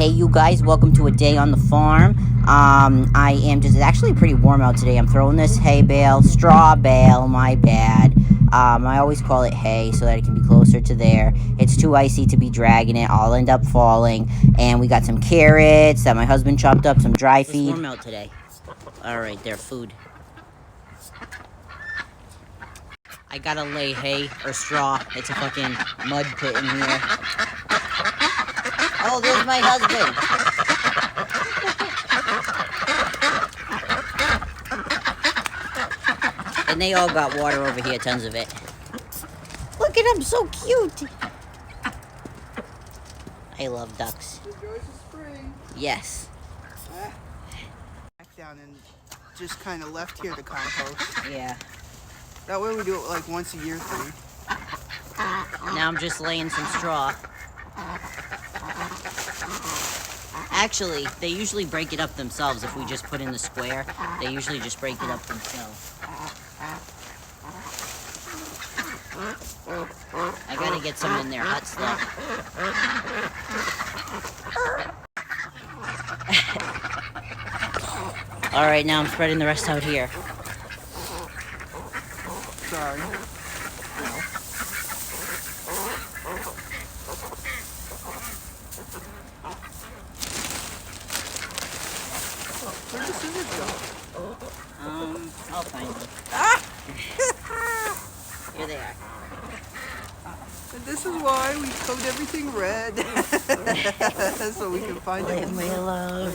Hey you guys, welcome to a day on the farm. It's actually pretty warm out today. I'm throwing this hay bale, straw bale, my bad. I always call it hay so that it can be closer to there. It's too icy to be dragging it. I'll end up falling. And we got some carrots that my husband chopped up, some dry feed. It's warm out today. Alright, their food. I gotta lay hay or straw. It's a fucking mud pit in here. Oh, there's my husband. And they all got water over here, tons of it. Look at them, so cute. I love ducks. Enjoy the spring. Yes. Back down and just kind of left here to compost. Yeah. That way we do it like once a year thing. Now I'm just laying some straw. Actually, they usually break it up themselves if we just put in the square. They usually just break it up themselves. I gotta get some in their huts though. Alright, now I'm spreading the rest out here. Sorry. Where'd the scissors go? I'll find them. Ah! Here they are. And this is why we coat everything red. So we can find it. Leave me alone.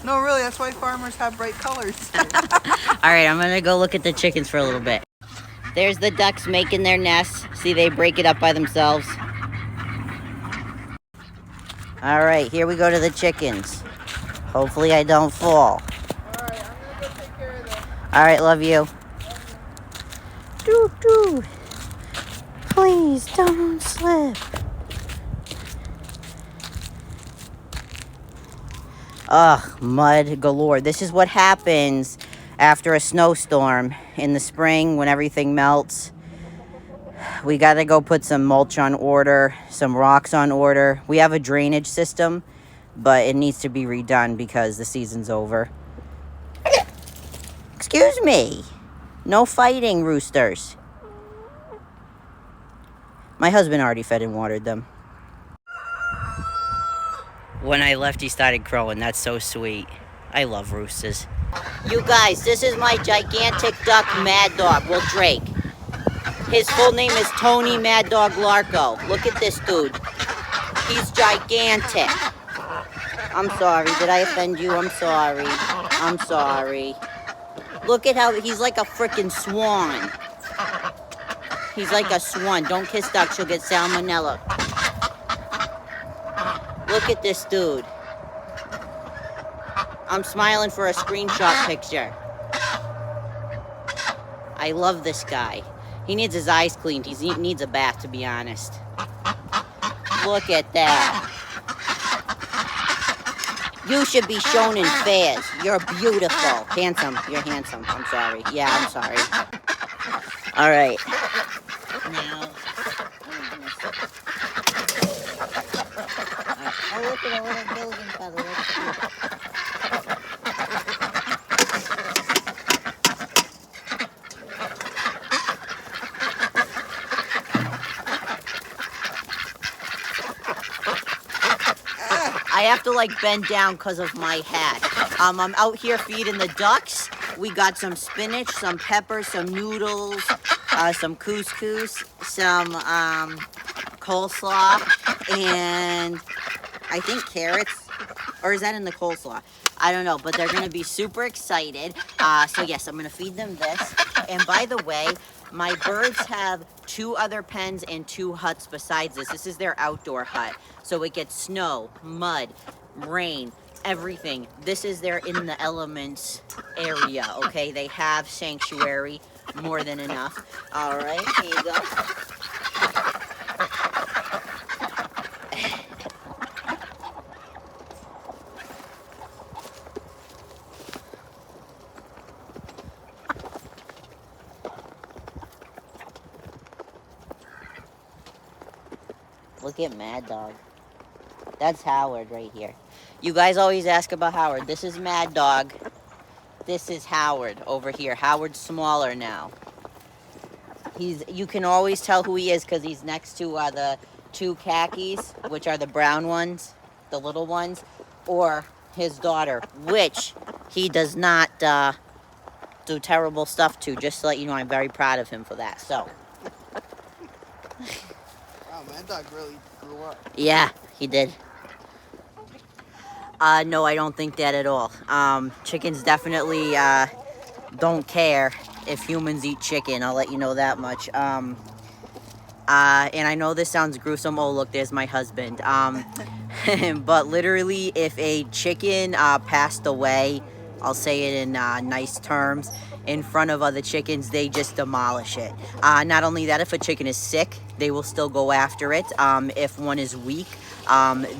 No, really, that's why farmers have bright colors. Alright, I'm gonna go look at the chickens for a little bit. There's the ducks making their nests. See, they break it up by themselves. Alright, here we go to the chickens. Hopefully I don't fall. Alright, I'm gonna go take care of them. Alright, love you. Doo doo. Please don't slip. Ugh, mud galore. This is what happens after a snowstorm in the spring when everything melts. We gotta go put some mulch on order, some rocks on order. We have a drainage system, but it needs to be redone because the season's over. Excuse me. No fighting, roosters. My husband already fed and watered them. When I left, he started crowing. That's so sweet. I love roosters. You guys, this is my gigantic duck, Mad Dog, well, Drake. His full name is Tony Mad Dog Larko. Look at this dude. He's gigantic. I'm sorry. Did I offend you? I'm sorry. I'm sorry. Look at how he's like a freaking swan. He's like a swan. Don't kiss ducks, you'll get salmonella. Look at this dude. I'm smiling for a screenshot picture. I love this guy. He needs his eyes cleaned. He needs a bath, to be honest. Look at that. You should be shown in fairs. You're beautiful. Handsome. You're handsome. I'm sorry. Yeah, I'm sorry. All right. Now. Oh, look at a little building feather. That's cute. I have to like bend down because of my hat. I'm out here feeding the ducks. We got some spinach, some peppers, some noodles, some couscous, some coleslaw, and I think carrots. Or is that in the coleslaw? I don't know, but they're going to be super excited. So yes, I'm going to feed them this. And by the way, my birds have 2 other pens and 2 huts besides this. This is their outdoor hut. So it gets snow, mud, rain, everything. This is their in the elements area, okay? They have sanctuary, more than enough. All right, here you go. Look at Mad Dog. That's Howard right here. You guys always ask about Howard. This is Mad Dog. This is Howard over here. Howard's smaller now. You can always tell who he is because he's next to the two khakis, which are the brown ones, the little ones, or his daughter, which he does not do terrible stuff to. Just to let you know, I'm very proud of him for that. So, Wow, Mad Dog really grew up. yeah, he did. No, I don't think that at all. Chickens definitely don't care if humans eat chicken. I'll let you know that much. And I know this sounds gruesome. Oh, look, there's my husband. But literally, if a chicken passed away, I'll say it in nice terms, in front of other chickens, they just demolish it. Not only that, if a chicken is sick, they will still go after it. If one is weak,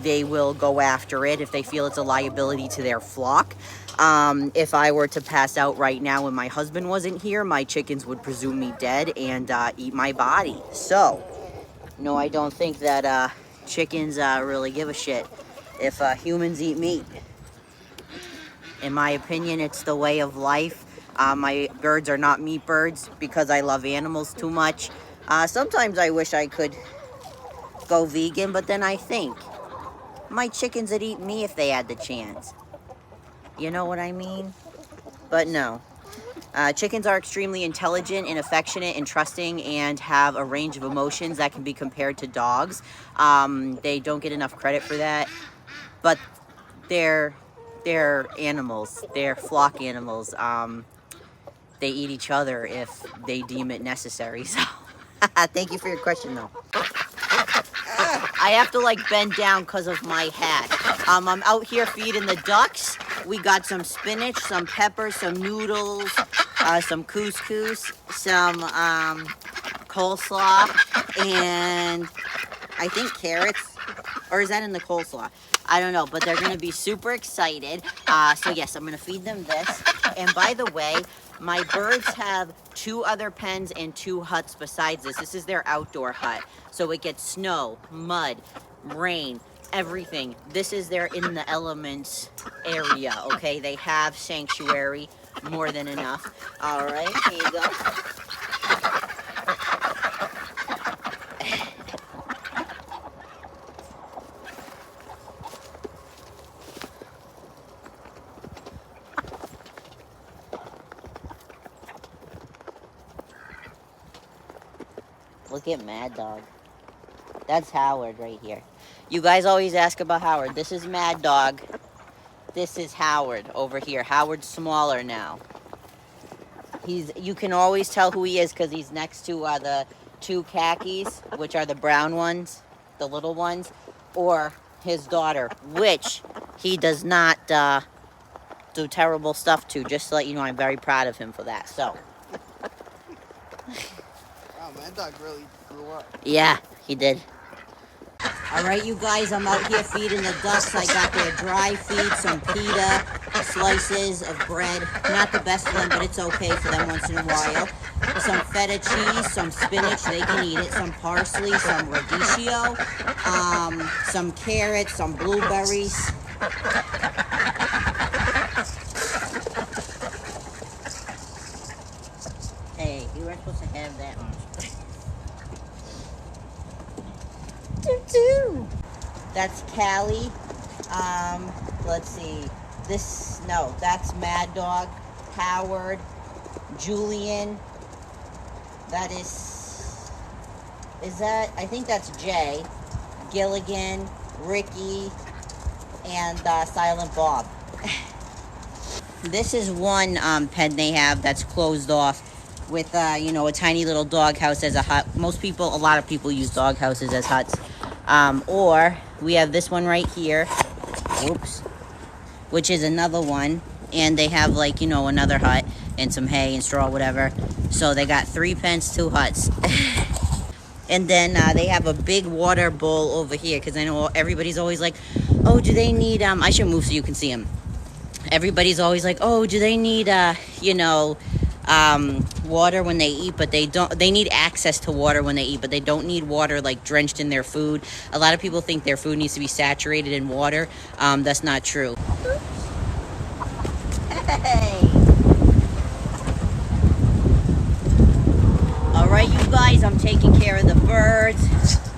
they will go after it if they feel it's a liability to their flock. If I were to pass out right now and my husband wasn't here, my chickens would presume me dead and eat my body. So, no, I don't think that chickens really give a shit if humans eat meat. In my opinion, it's the way of life. My birds are not meat birds because I love animals too much. Sometimes I wish I could go vegan, but then I think my chickens would eat me if they had the chance. You know what I mean? But no. Chickens are extremely intelligent and affectionate and trusting and have a range of emotions that can be compared to dogs. They don't get enough credit for that, but they're animals. They're flock animals. They eat each other if they deem it necessary. So, thank you for your question, though. I have to like bend down because of my hat. I'm out here feeding the ducks. We got some spinach, some peppers, some noodles, some couscous, some coleslaw, and I think carrots. Or is that in the coleslaw? I don't know, but they're going to be super excited. So yes, I'm going to feed them this. And by the way, my birds have 2 other pens and 2 huts besides this. This is their outdoor hut. So it gets snow, mud, rain, everything. This is their in the elements area, okay? They have sanctuary, more than enough. All right, here you go. Look at Mad Dog. That's Howard right here. You guys always ask about Howard. This is Mad Dog. This is Howard over here. Howard's smaller now. You can always tell who he is because he's next to the 2 khakis, which are the brown ones, the little ones, or his daughter, which he does not do terrible stuff to. Just to let you know, I'm very proud of him for that. So. Wow, Mad Dog really grew up. Yeah, he did. All right, you guys, I'm out here feeding the ducks. I got their dry feed, some pita, slices of bread. Not the best one, but it's okay for them once in a while. Some feta cheese, some spinach, they can eat it, some parsley, some radicchio, some carrots, some blueberries. Hey, you weren't supposed to have that much. That's Callie. Let's see. That's Mad Dog, Howard, Julian. That is that, I think that's Jay, Gilligan, Ricky, and Silent Bob. This is one pen they have that's closed off with, a tiny little dog house as a hut. A lot of people use dog houses as huts. Or we have this one right here, which is another one, and they have another hut and some hay and straw, whatever. So they got 3 pens, 2 huts. And then they have a big water bowl over here because I know everybody's always like, oh, do they need, I should move so you can see them. Everybody's always like, oh, do they need, water when they eat, but they need access to water when they eat, but they don't need water like drenched in their food. A lot of people think their food needs to be saturated in water. That's not true. Hey. All right, you guys, I'm taking care of the birds.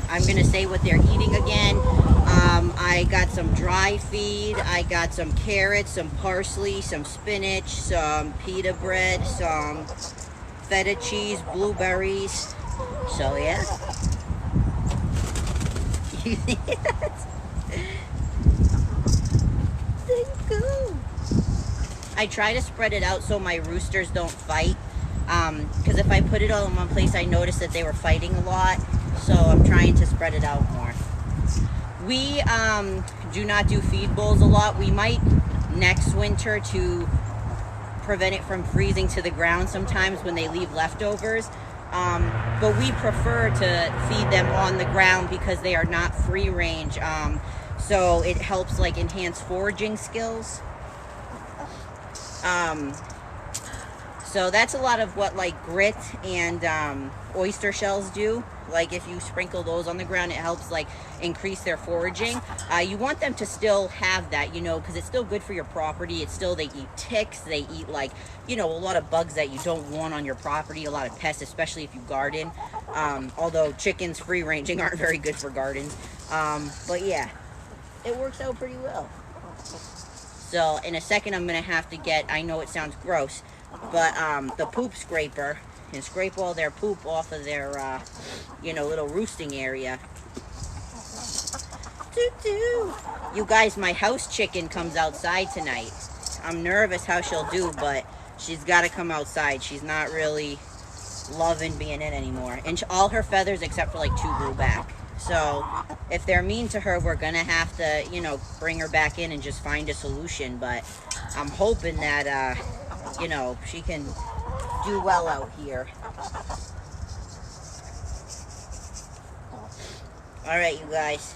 I'm gonna say what they're eating again. I got some dry feed. I got some carrots, some parsley, some spinach, some pita bread, some feta cheese, blueberries. So yeah. You see that? They go. I try to spread it out so my roosters don't fight. Because if I put it all in one place, I noticed that they were fighting a lot. So I'm trying to spread it out more. We do not do feed bowls a lot. We might next winter to prevent it from freezing to the ground sometimes when they leave leftovers. But we prefer to feed them on the ground because they are not free range. So it helps like enhance foraging skills. So that's a lot of what like grit and oyster shells do. Like if you sprinkle those on the ground, it helps like increase their foraging. You want them to still have that, you know, because it's still good for your property. It's still, they eat ticks, they eat like, you know, a lot of bugs that you don't want on your property, a lot of pests, especially if you garden. Although chickens free ranging aren't very good for gardens. But yeah, it works out pretty well. So in a second, I'm gonna have to get, I know it sounds gross, but the poop scraper and scrape all their poop off of their, you know, little roosting area. Doo-doo. You guys, my house chicken comes outside tonight. I'm nervous how she'll do, but she's got to come outside. She's not really loving being in anymore. And all her feathers, except for like two, grew back. So if they're mean to her, we're gonna have to, you know, bring her back in and just find a solution. But I'm hoping that, you know, she can do well out here. All right, you guys.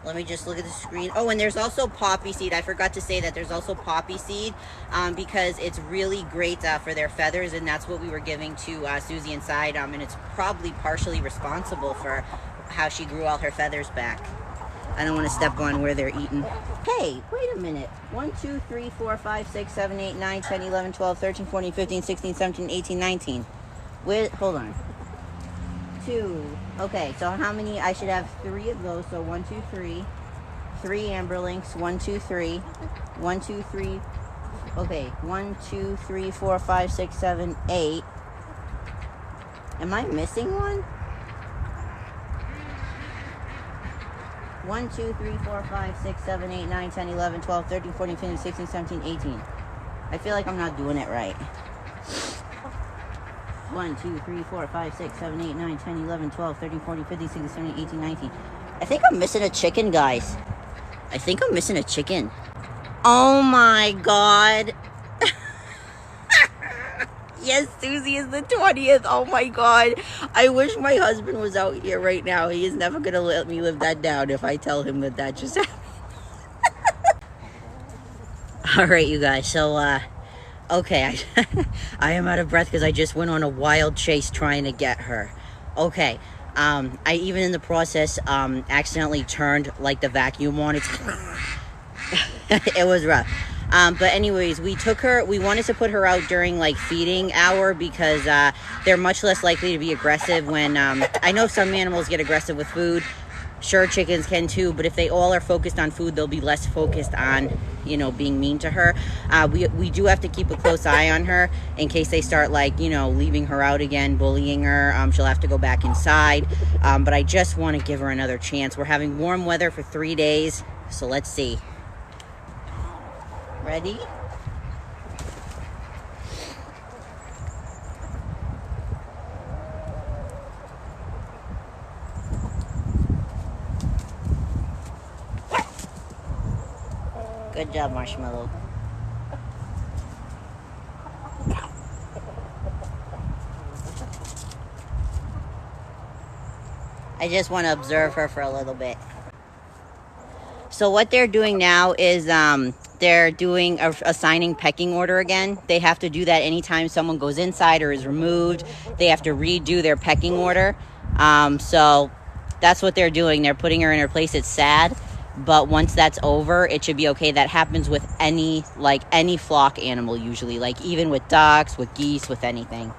Let me just look at the screen. Oh, and there's also poppy seed. I forgot to say that there's also poppy seed because it's really great for their feathers, and that's what we were giving to Susie inside. And it's probably partially responsible for how she grew all her feathers back. I don't want to step on where they're eating. Hey, wait a minute. 1, 2, 3, 4, 5, 6, 7, 8, 9, 10, 11, 12, 13, 14, 15, 16, 17, 18, 19. Wait, hold on. 2. Okay, so how many? I should have 3 of those. So 1, 2, 3. 3 amberlinks. 1, 2, 3. 1, 2, 3. Okay, 1, 2, 3, 4, 5, 6, 7, 8. Am I missing one? 1, 2, 3, 4, 5, 6, 7, 8, 9, 10, 11, 12, 13, 14, 15, 16, 17, 18. I feel like I'm not doing it right. 1, 2, 3, 4, 5, 6, 7, 8, 9, 10, 11, 12, 13, 14, 15, 16, 17, 18, 19. I think I'm missing a chicken, guys. I think I'm missing a chicken. Oh my God. Yes, Susie is the 20th. Oh my God. I wish my husband was out here right now. He is never going to let me live that down if I tell him that that just happened. All right, you guys. So, okay. I am out of breath because I just went on a wild chase trying to get her. Okay. I even in the process accidentally turned like the vacuum on. It was rough. But anyways, we wanted to put her out during like feeding hour because they're much less likely to be aggressive when, I know some animals get aggressive with food. Sure, chickens can too, but if they all are focused on food, they'll be less focused on, you know, being mean to her. We do have to keep a close eye on her in case they start like, you know, leaving her out again, bullying her. She'll have to go back inside. But I just want to give her another chance. We're having warm weather for 3 days, so let's see. Ready? Good job, Marshmallow. I just want to observe her for a little bit. So what they're doing now is they're doing assigning pecking order again. They have to do that anytime someone goes inside or is removed. They have to redo their pecking order. So that's what they're doing. They're putting her in her place. It's sad, but once that's over, it should be okay. That happens with any flock animal usually, like even with ducks, with geese, with anything.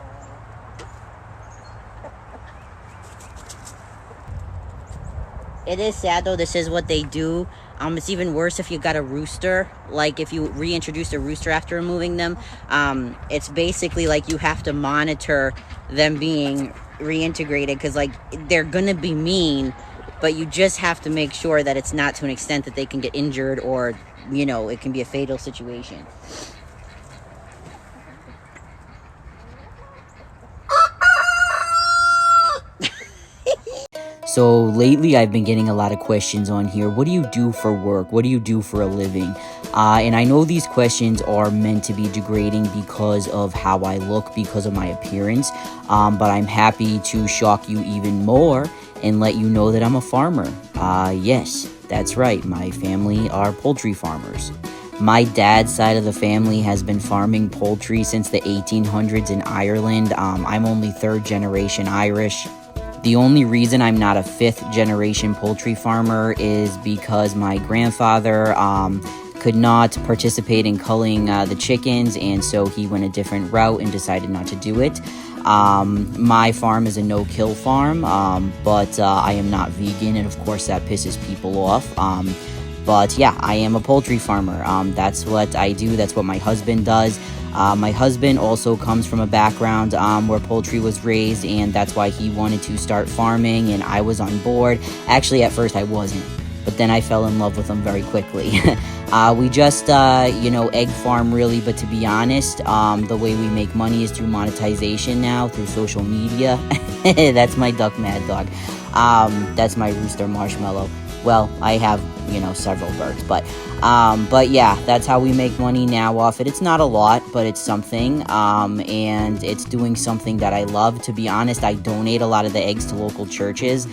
It is sad though. This is what they do. It's even worse if you got a rooster. Like if you reintroduce a rooster after removing them, it's basically like you have to monitor them being reintegrated, because like they're gonna be mean, but you just have to make sure that it's not to an extent that they can get injured, or it can be a fatal situation. So lately I've been getting a lot of questions on here. What do you do for work? What do you do for a living? And I know these questions are meant to be degrading because of how I look, because of my appearance. But I'm happy to shock you even more and let you know that I'm a farmer. Yes, that's right. My family are poultry farmers. My dad's side of the family has been farming poultry since the 1800s in Ireland. I'm only third generation Irish. The only reason I'm not a fifth generation poultry farmer is because my grandfather could not participate in culling the chickens, and so he went a different route and decided not to do it. My farm is a no-kill farm, but I am not vegan, and of course that pisses people off. But yeah, I am a poultry farmer. That's what I do. That's what my husband does. My husband also comes from a background where poultry was raised, and that's why he wanted to start farming, and I was on board. Actually, at first I wasn't, but then I fell in love with him very quickly. We just, egg farm really, but to be honest, the way we make money is through monetization now, through social media. That's my duck Mad Dog. That's my rooster Marshmallow. Well, I have, several birds, but yeah, that's how we make money now off it. It's not a lot, but it's something, and it's doing something that I love. To be honest, I donate a lot of the eggs to local churches,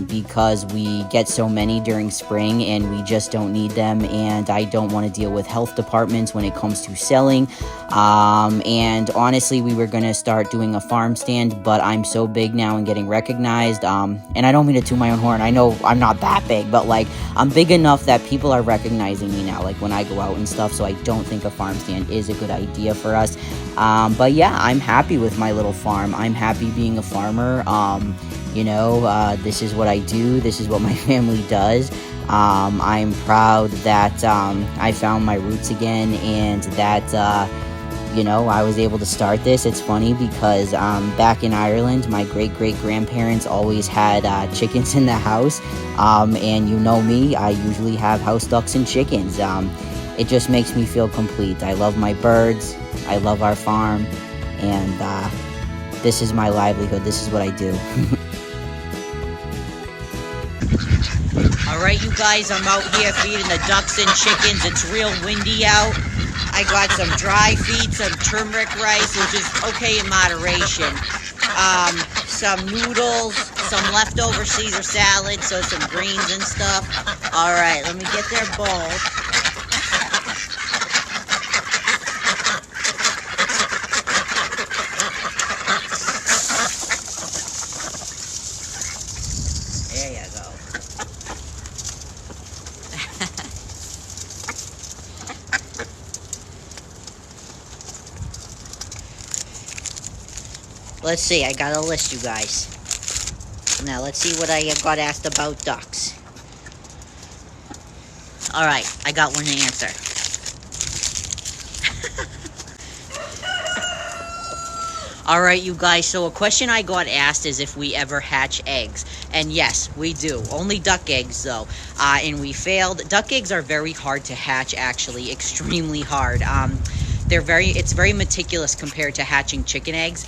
because we get so many during spring and we just don't need them, and I don't want to deal with health departments when it comes to selling. And honestly, we were going to start doing a farm stand, but I'm so big now and getting recognized, and I don't mean to toot my own horn. I know I'm not that big, but like I'm big enough that people are recognizing me now, like when I go out and stuff, so I don't think a farm stand is a good idea for us. But yeah, I'm happy with my little farm. I'm happy being a farmer. This is what I do. This is what my family does. I'm proud that I found my roots again, and that I was able to start this. It's funny because back in Ireland, my great-great-grandparents always had chickens in the house, and you know me, I usually have house ducks and chickens. It just makes me feel complete. I love my birds, I love our farm, and this is my livelihood. This is what I do. Alright, you guys, I'm out here feeding the ducks and chickens. It's real windy out. I got some dry feed, some turmeric rice, which is okay in moderation. Some noodles, some leftover Caesar salad, so some greens and stuff. Alright, let me get their bowls. There you go. Let's see, I got a list, you guys. Now, let's see what I got asked about ducks. Alright, I got one to answer. Alright, you guys, so a question I got asked is if we ever hatch eggs. And yes, we do. Only duck eggs, though. And we failed. Duck eggs are very hard to hatch, actually. Extremely hard. It's very meticulous compared to hatching chicken eggs.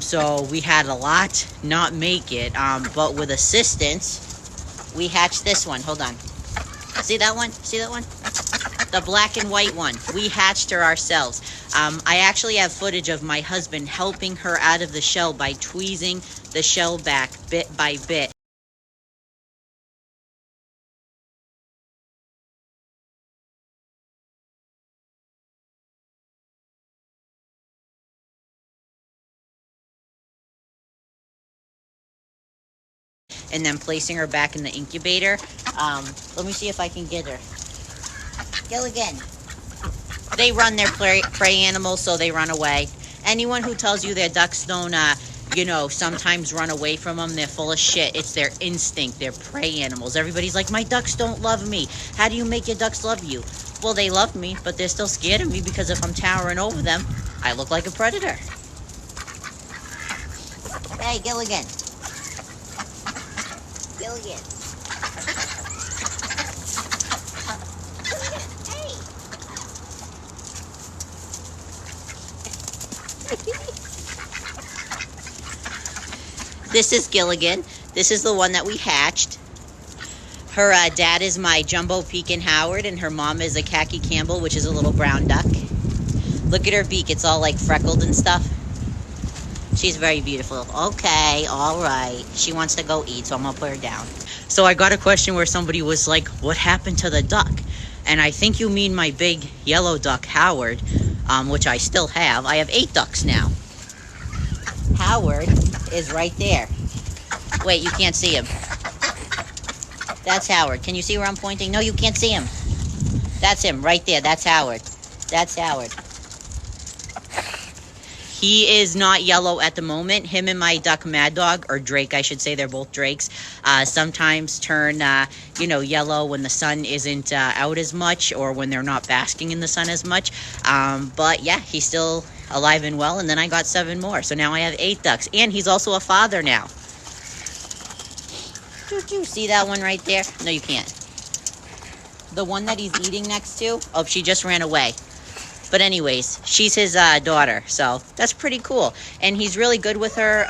So we had a lot not make it. But with assistance, we hatched this one. Hold on. See that one? See that one? The black and white one. We hatched her ourselves. I actually have footage of my husband helping her out of the shell by tweezing the shell back bit by bit. and then placing her back in the incubator. Let me see if I can get her. Gilligan. They run their prey animals, so they run away. Anyone who tells you their ducks don't, sometimes run away from them, they're full of shit. It's their instinct. They're prey animals. Everybody's like, my ducks don't love me. How do you make your ducks love you? Well, they love me, but they're still scared of me because if I'm towering over them, I look like a predator. Hey, Gilligan. Gilligan. This is Gilligan. This is the one that we hatched. Her dad is my Jumbo Pekin Howard, and her mom is a Khaki Campbell, which is a little brown duck. Look at her beak. It's all like freckled and stuff. She's very beautiful. Okay, all right. She wants to go eat, so I'm going to put her down. So I got a question where somebody was like, what happened to the duck? And I think you mean my big yellow duck, Howard, which I still have. I have 8 ducks now. Howard is right there. Wait, you can't see him. That's Howard. Can you see where I'm pointing? No, you can't see him. That's him right there. That's Howard. That's Howard. He is not yellow at the moment. Him and my duck Mad Dog, or Drake, I should say, they're both Drakes, sometimes turn, yellow when the sun isn't out as much, or when they're not basking in the sun as much. But yeah, he's still alive and well, and then I got 7 more. So now I have 8 ducks, and he's also a father now. Did you see that one right there? No, you can't. The one that he's eating next to, oh, she just ran away. But anyways, she's his daughter, so that's pretty cool. And he's really good with her.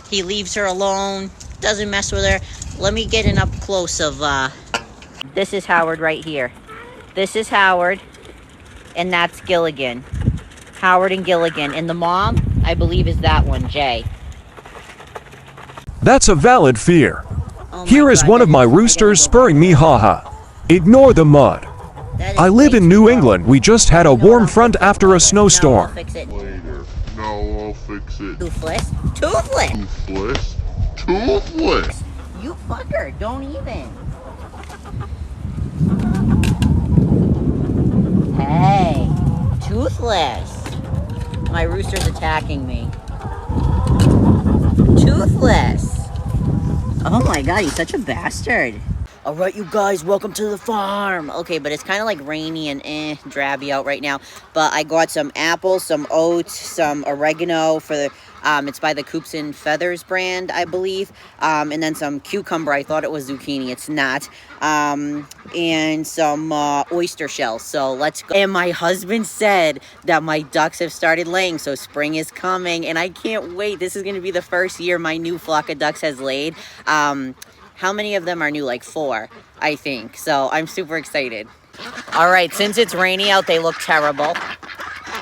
He leaves her alone, doesn't mess with her. Let me get an up close of, this is Howard right here. This is Howard, and that's Gilligan. Howard and Gilligan. And the mom, I believe, is that one, Jay. That's a valid fear. Oh Here is God, one of my I gotta roosters go spurring me haha. Ignore the mud. That is I live way in too New low. England. We just had a No, warm I'll front fix it after a later. snowstorm. No, I'll fix it. Later. No, I'll fix it. Toothless? Toothless! Toothless? Toothless! You fucker, don't even. Hey, Toothless. My rooster's attacking me. Toothless. Oh my God, he's such a bastard. All right, you guys, welcome to the farm. Okay, but it's kind of like rainy and drabby out right now. But I got some apples, some oats, some oregano for the, it's by the Coops and Feathers brand, I believe. And then some cucumber. I thought it was zucchini. It's not. And some oyster shells. So let's go. And my husband said that my ducks have started laying, so spring is coming. And I can't wait. This is going to be the first year my new flock of ducks has laid. How many of them are new? Like 4, I think. So I'm super excited. All right, since it's rainy out, they look terrible.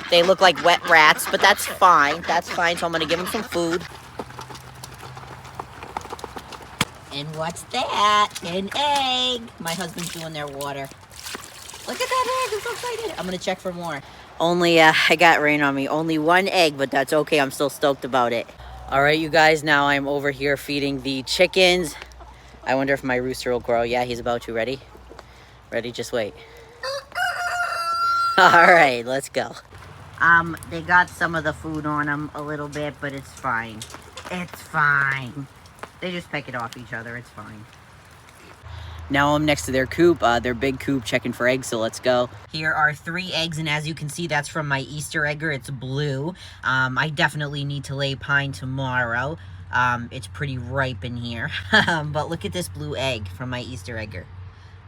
They look like wet rats, but that's fine. That's fine, so I'm gonna give them some food. And what's that? An egg. My husband's doing their water. Look at that egg, I'm so excited. I'm gonna check for more. Only, I got rain on me. Only 1 egg, but that's okay. I'm still stoked about it. All right, you guys, now I'm over here feeding the chickens. I wonder if my rooster will grow. Yeah, he's about to. Ready? Ready? Just wait. All right, let's go. They got some of the food on them a little bit, but it's fine. It's fine. They just peck it off each other. It's fine. Now I'm next to their coop, their big coop, checking for eggs, so let's go. Here are 3 eggs, and as you can see, that's from my Easter egger. It's blue. I definitely need to lay pine tomorrow. It's pretty ripe in here. But look at this blue egg from my Easter egger.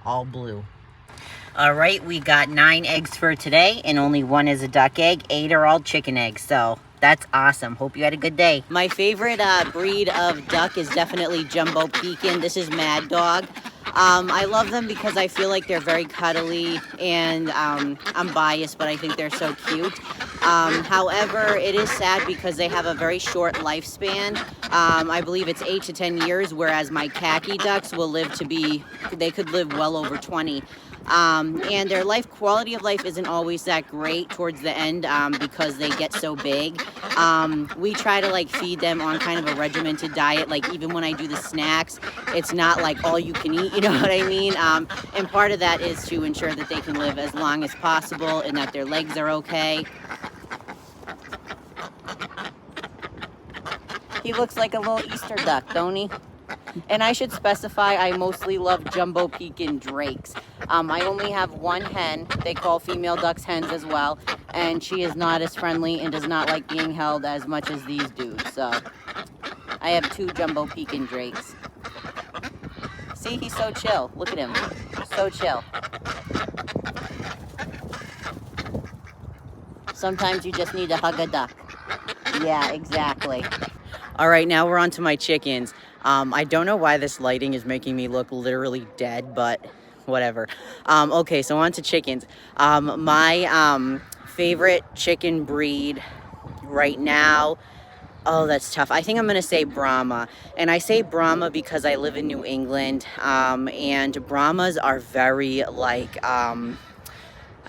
All blue. All right, we got 9 eggs for today, and only 1 is a duck egg. 8 are all chicken eggs, so that's awesome. Hope you had a good day. My favorite breed of duck is definitely Jumbo Pekin. This is Mad Dog. I love them because I feel like they're very cuddly, and I'm biased, but I think they're so cute. However, it is sad because they have a very short lifespan. I believe it's 8 to 10 years, whereas my khaki ducks will live to be, they could live well over 20. And their quality of life isn't always that great towards the end because they get so big. We try to like feed them on kind of a regimented diet. Like even when I do the snacks, it's not like all you can eat, you know what I mean? And part of that is to ensure that they can live as long as possible and that their legs are okay. He looks like a little Easter duck, don't he? And I should specify, I mostly love Jumbo Pekin Drakes. I only have one hen. They call female ducks hens as well. And she is not as friendly and does not like being held as much as these dudes. So I have 2 Jumbo Pekin Drakes. See, he's so chill. Look at him. So chill. Sometimes you just need to hug a duck. Yeah, exactly. All right, now we're on to my chickens. I don't know why this lighting is making me look literally dead, but whatever. Okay, so on to chickens. My favorite chicken breed right now, oh, that's tough. I think I'm going to say Brahma. And I say Brahma because I live in New England, and Brahmas are very, like,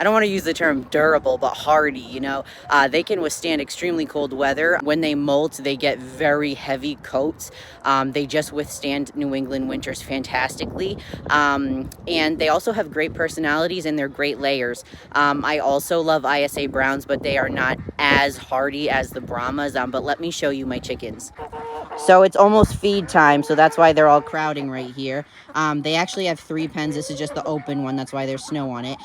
I don't want to use the term durable, but hardy, you know. They can withstand extremely cold weather. When they molt, they get very heavy coats. They just withstand New England winters fantastically. And they also have great personalities and they're great layers. I also love ISA Browns, but they are not as hardy as the Brahmas. But let me show you my chickens. So it's almost feed time, so that's why they're all crowding right here. They actually have 3 pens. This is just the open one. That's why there's snow on it.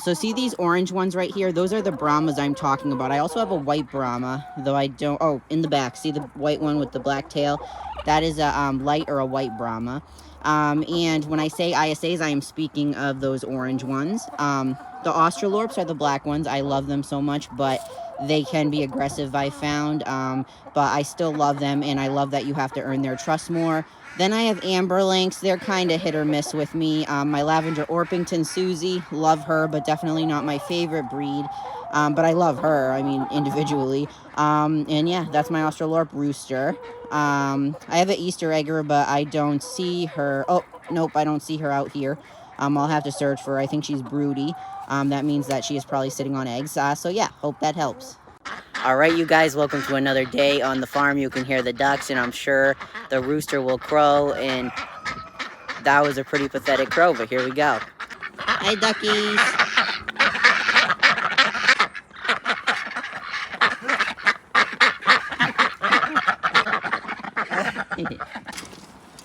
So see these orange ones right here? Those are the Brahmas I'm talking about. I also have a white Brahma, though I don't... Oh, in the back. See the white one with the black tail? That is a light or a white Brahma. And when I say ISAs, I am speaking of those orange ones. The Australorps are the black ones. I love them so much, but they can be aggressive, I found. But I still love them, and I love that you have to earn their trust more. Then I have Amber Lynx. They're kind of hit or miss with me. My Lavender Orpington Susie, love her, but definitely not my favorite breed. But I love her, I mean, individually. And yeah, that's my Australorp Rooster. I have an Easter Egger, but I don't see her. Oh, nope, I don't see her out here. I'll have to search for her. I think she's broody. That means that she is probably sitting on eggs. So yeah, hope that helps. All right, you guys, welcome to another day on the farm. You can hear the ducks, and I'm sure the rooster will crow, and that was a pretty pathetic crow, but here we go. Hi, duckies.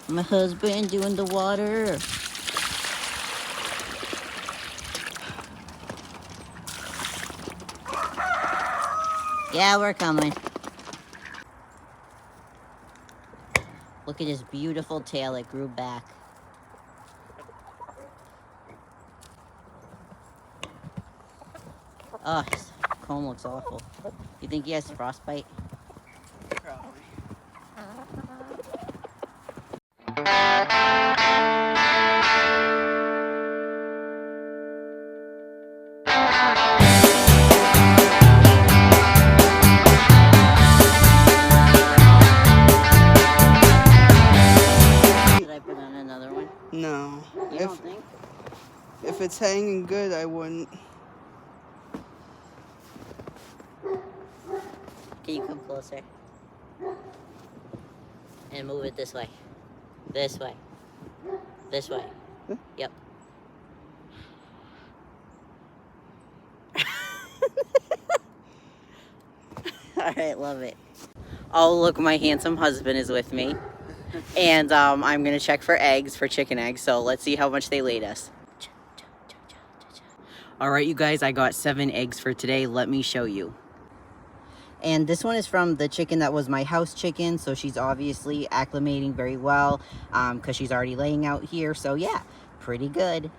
My husband doing the water. Yeah, we're coming. Look at his beautiful tail. It grew back. Oh, his comb looks awful. You think he has frostbite? Probably. No. You don't think? If it's hanging good, I wouldn't. Can you come closer? And move it this way. This way. This way. Huh? Yep. Alright, love it. Oh, look, my handsome husband is with me. And I'm going to check for eggs, for chicken eggs. So let's see how much they laid us. Alright, you guys, I got 7 eggs for today. Let me show you. And this one is from the chicken that was my house chicken. So she's obviously acclimating very well because she's already laying out here. So yeah, pretty good.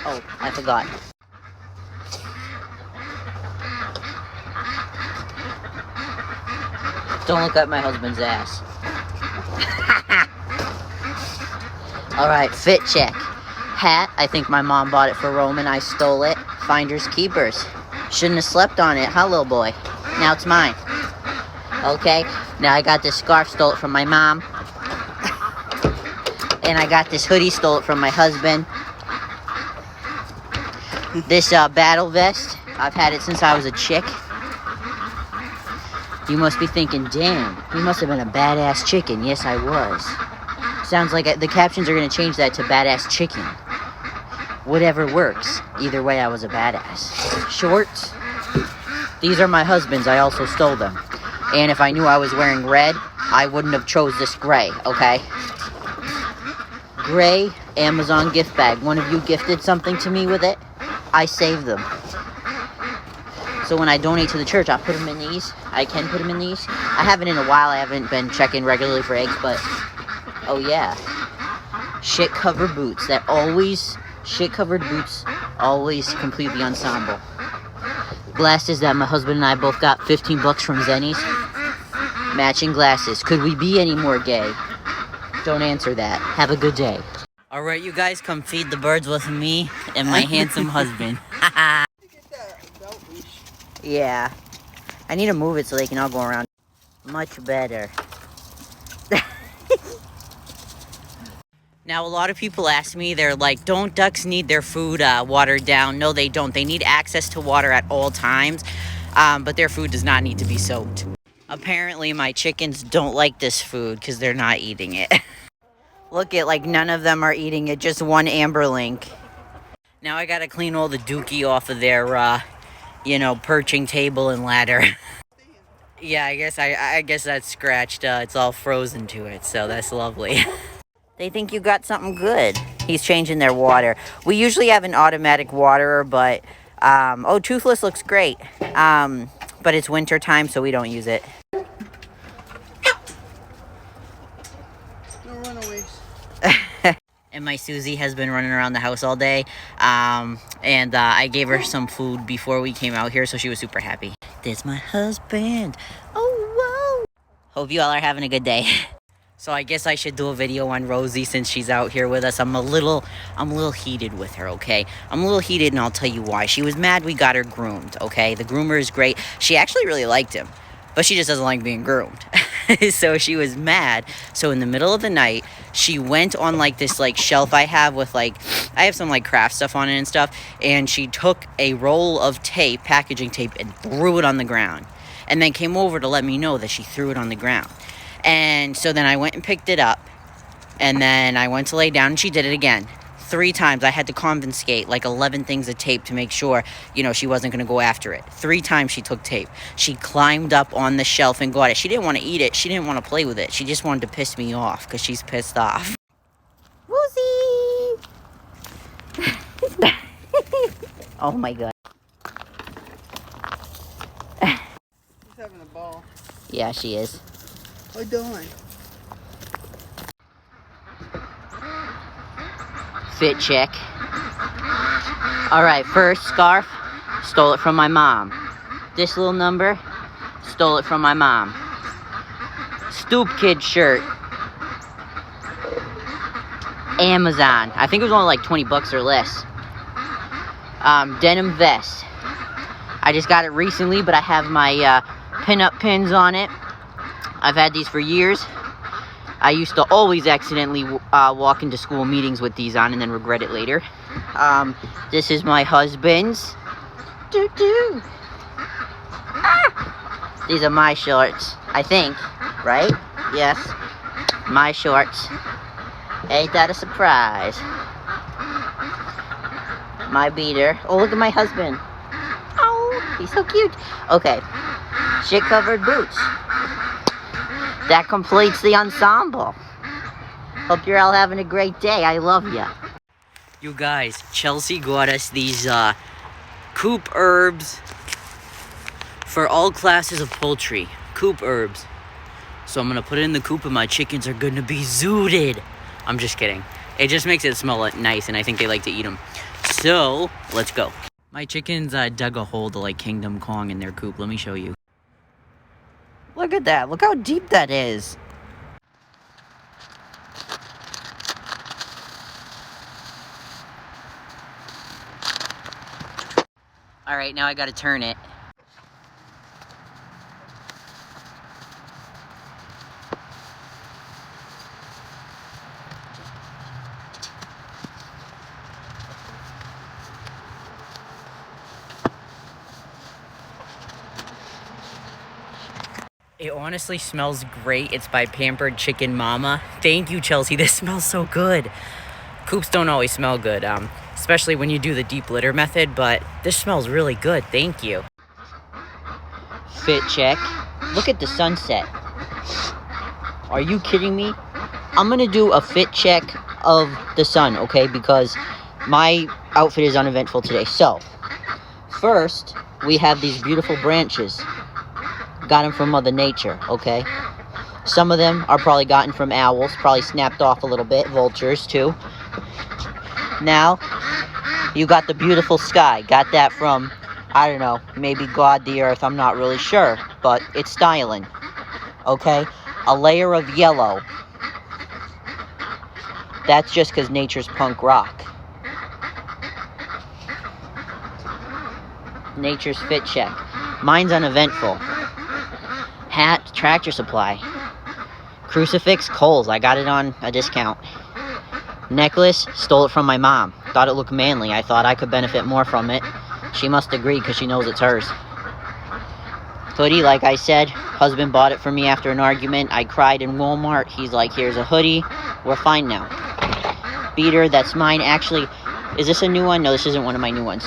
Oh, I forgot. Don't look at my husband's ass. Alright, fit check. Hat, I think my mom bought it for Roman. I stole it. Finders keepers. Shouldn't have slept on it, huh, little boy? Now it's mine. Okay, now I got this scarf, stole it from my mom. And I got this hoodie, stole it from my husband. This battle vest, I've had it since I was a chick. You must be thinking, damn, you must have been a badass chicken. Yes, I was. Sounds like the captions are going to change that to badass chicken. Whatever works. Either way, I was a badass. Shorts. These are my husband's. I also stole them. And if I knew I was wearing red, I wouldn't have chose this gray, okay? Gray Amazon gift bag. One of you gifted something to me with it. I saved them. So when I donate to the church, I'll put them in these. I can put them in these. I haven't in a while. I haven't been checking regularly for eggs, but... Oh, yeah. Shit-covered boots. Shit-covered boots always complete the ensemble. Glasses that my husband and I both got $15 from Zennies. Matching glasses. Could we be any more gay? Don't answer that. Have a good day. Alright, you guys, come feed the birds with me and my handsome husband. Get that belt leash. Yeah. I need to move it so they can all go around. Much better. Now, a lot of people ask me, they're like, don't ducks need their food watered down? No, they don't. They need access to water at all times, but their food does not need to be soaked. Apparently, my chickens don't like this food because they're not eating it. Look at, like, none of them are eating it, just one Amberlink. Now I gotta clean all the dookie off of their, perching table and ladder. Yeah, I guess that's scratched. It's all frozen to it, so that's lovely. They think you got something good. He's changing their water. We usually have an automatic waterer, but, oh, Toothless looks great. But it's winter time, so we don't use it. No runaways. And my Susie has been running around the house all day. And I gave her some food before we came out here, so she was super happy. There's my husband. Oh, whoa. Hope you all are having a good day. So I guess I should do a video on Rosie since she's out here with us. I'm a little heated with her, okay? I'm a little heated, and I'll tell you why. She was mad we got her groomed, okay? The groomer is great. She actually really liked him, but she just doesn't like being groomed. So she was mad. So in the middle of the night, she went on like this like shelf I have with like, I have some like craft stuff on it and stuff, and she took a roll of tape, packaging tape, and threw it on the ground. And then came over to let me know that she threw it on the ground. And so then I went and picked it up, and then I went to lay down, and she did it again. 3 times. I had to confiscate like 11 things of tape to make sure, she wasn't going to go after it. 3 times she took tape. She climbed up on the shelf and got it. She didn't want to eat it. She didn't want to play with it. She just wanted to piss me off because she's pissed off. Woozy! Oh my god. She's having a ball. Yeah, she is. Oh, darn. Fit check. Alright, first scarf, stole it from my mom. This little number, stole it from my mom. Stoop Kid shirt. Amazon. I think it was only like $20 or less. Denim vest. I just got it recently, but I have my pin-up pins on it. I've had these for years. I used to always accidentally walk into school meetings with these on and then regret it later. This is my husband's. Doo-doo. Ah! These are my shorts, I think, right? Yes, my shorts. Ain't that a surprise? My beater. Oh, look at my husband. Oh, he's so cute. Okay, shit-covered boots. That completes the ensemble. Hope you're all having a great day. I love ya. You guys, Chelsea got us these coop herbs for all classes of poultry. Coop herbs. So I'm gonna put it in the coop and my chickens are gonna be zooted. I'm just kidding. It just makes it smell nice and I think they like to eat them. So, let's go. My chickens dug a hole to like Kingdom Kong in their coop. Let me show you. Look at that. Look how deep that is. Alright, now I gotta turn it. It honestly smells great. It's by Pampered Chicken Mama. Thank you, Chelsea. This smells so good. Coops don't always smell good, especially when you do the deep litter method, but this smells really good. Thank you. Fit check. Look at the sunset. Are you kidding me? I'm gonna do a fit check of the sun, okay? Because my outfit is uneventful today. So, first, we have these beautiful branches. Got them from Mother Nature, okay? Some of them are probably gotten from owls, probably snapped off a little bit, vultures too. Now, you got the beautiful sky. Got that from, I don't know, maybe God the Earth, I'm not really sure, but it's styling, okay? A layer of yellow. That's just because nature's punk rock. Nature's fit check. Mine's uneventful. Hat, Tractor Supply. Crucifix, Kohl's. I got it on a discount. Necklace, stole it from my mom. Thought it looked manly. I thought I could benefit more from it. She must agree because she knows it's hers. Hoodie, like I said, husband bought it for me after an argument. I cried in Walmart. He's like, here's a hoodie. We're fine now. Beater, that's mine. Actually, is this a new one? No, this isn't one of my new ones.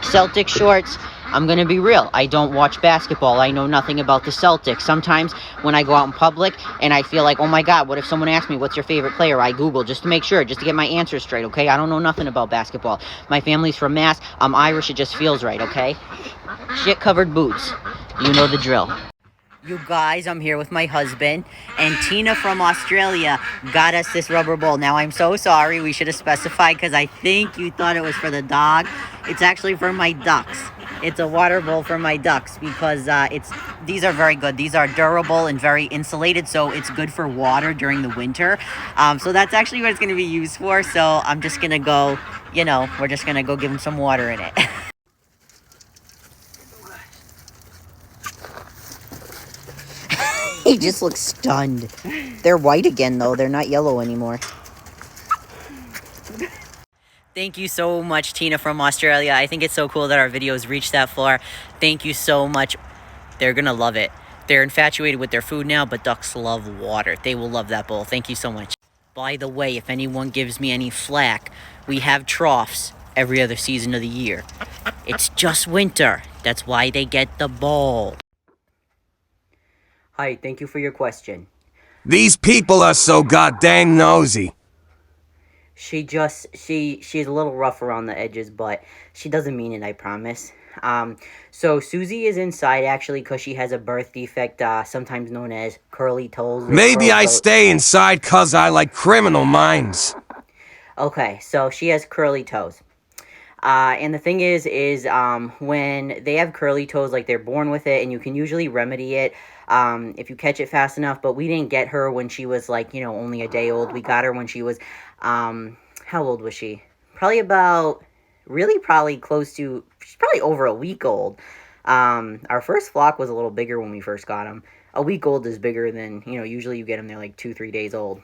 Celtic shorts. I'm going to be real. I don't watch basketball. I know nothing about the Celtics. Sometimes when I go out in public and I feel like, oh my God, what if someone asks me, what's your favorite player? I Google just to make sure, just to get my answers straight, okay? I don't know nothing about basketball. My family's from Mass. I'm Irish. It just feels right, okay? Shit-covered boots. You know the drill. You guys, I'm here with my husband, and Tina from Australia got us this rubber bowl. Now, I'm so sorry. We should have specified because I think you thought it was for the dog. It's actually for my ducks. It's a water bowl for my ducks because these are very good. These are durable and very insulated, so it's good for water during the winter. So that's actually what it's going to be used for. So I'm just going to go, we're just going to go give them some water in it. He just looks stunned. They're white again, though. They're not yellow anymore. Thank you so much, Tina from Australia. I think it's so cool that our videos reach that far. Thank you so much. They're going to love it. They're infatuated with their food now, but ducks love water. They will love that bowl. Thank you so much. By the way, if anyone gives me any flack, we have troughs every other season of the year. It's just winter. That's why they get the bowl. Hi, thank you for your question. These people are so goddamn nosy. She's a little rough around the edges, but she doesn't mean it, I promise. So Susie is inside, actually, because she has a birth defect, sometimes known as curly toes. Maybe I stay inside cause I like criminal minds. Okay, so she has curly toes. And the thing is when they have curly toes, like they're born with it, and you can usually remedy it if you catch it fast enough, but we didn't get her when she was like, only a day old. We got her when she was, how old was she? Probably close to, she's probably over a week old. Our first flock was a little bigger when we first got them. A week old is bigger than, usually you get them, they're like 2-3 days old.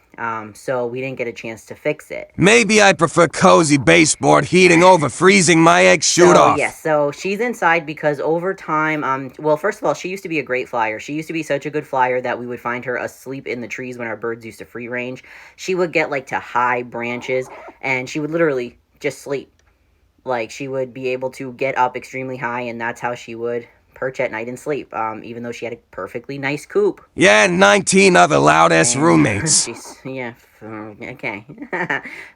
So we didn't get a chance to fix it. Maybe I prefer cozy baseboard heating over freezing my eggs shoot off. Yes, so she's inside because over time, well, first of all, she used to be a great flyer. She used to be such a good flyer that we would find her asleep in the trees when our birds used to free range. She would get like to high branches and she would literally just sleep. Like she would be able to get up extremely high and that's how she would perch at night and sleep, even though she had a perfectly nice coop. Yeah, 19 other loud-ass roommates. Yeah, okay.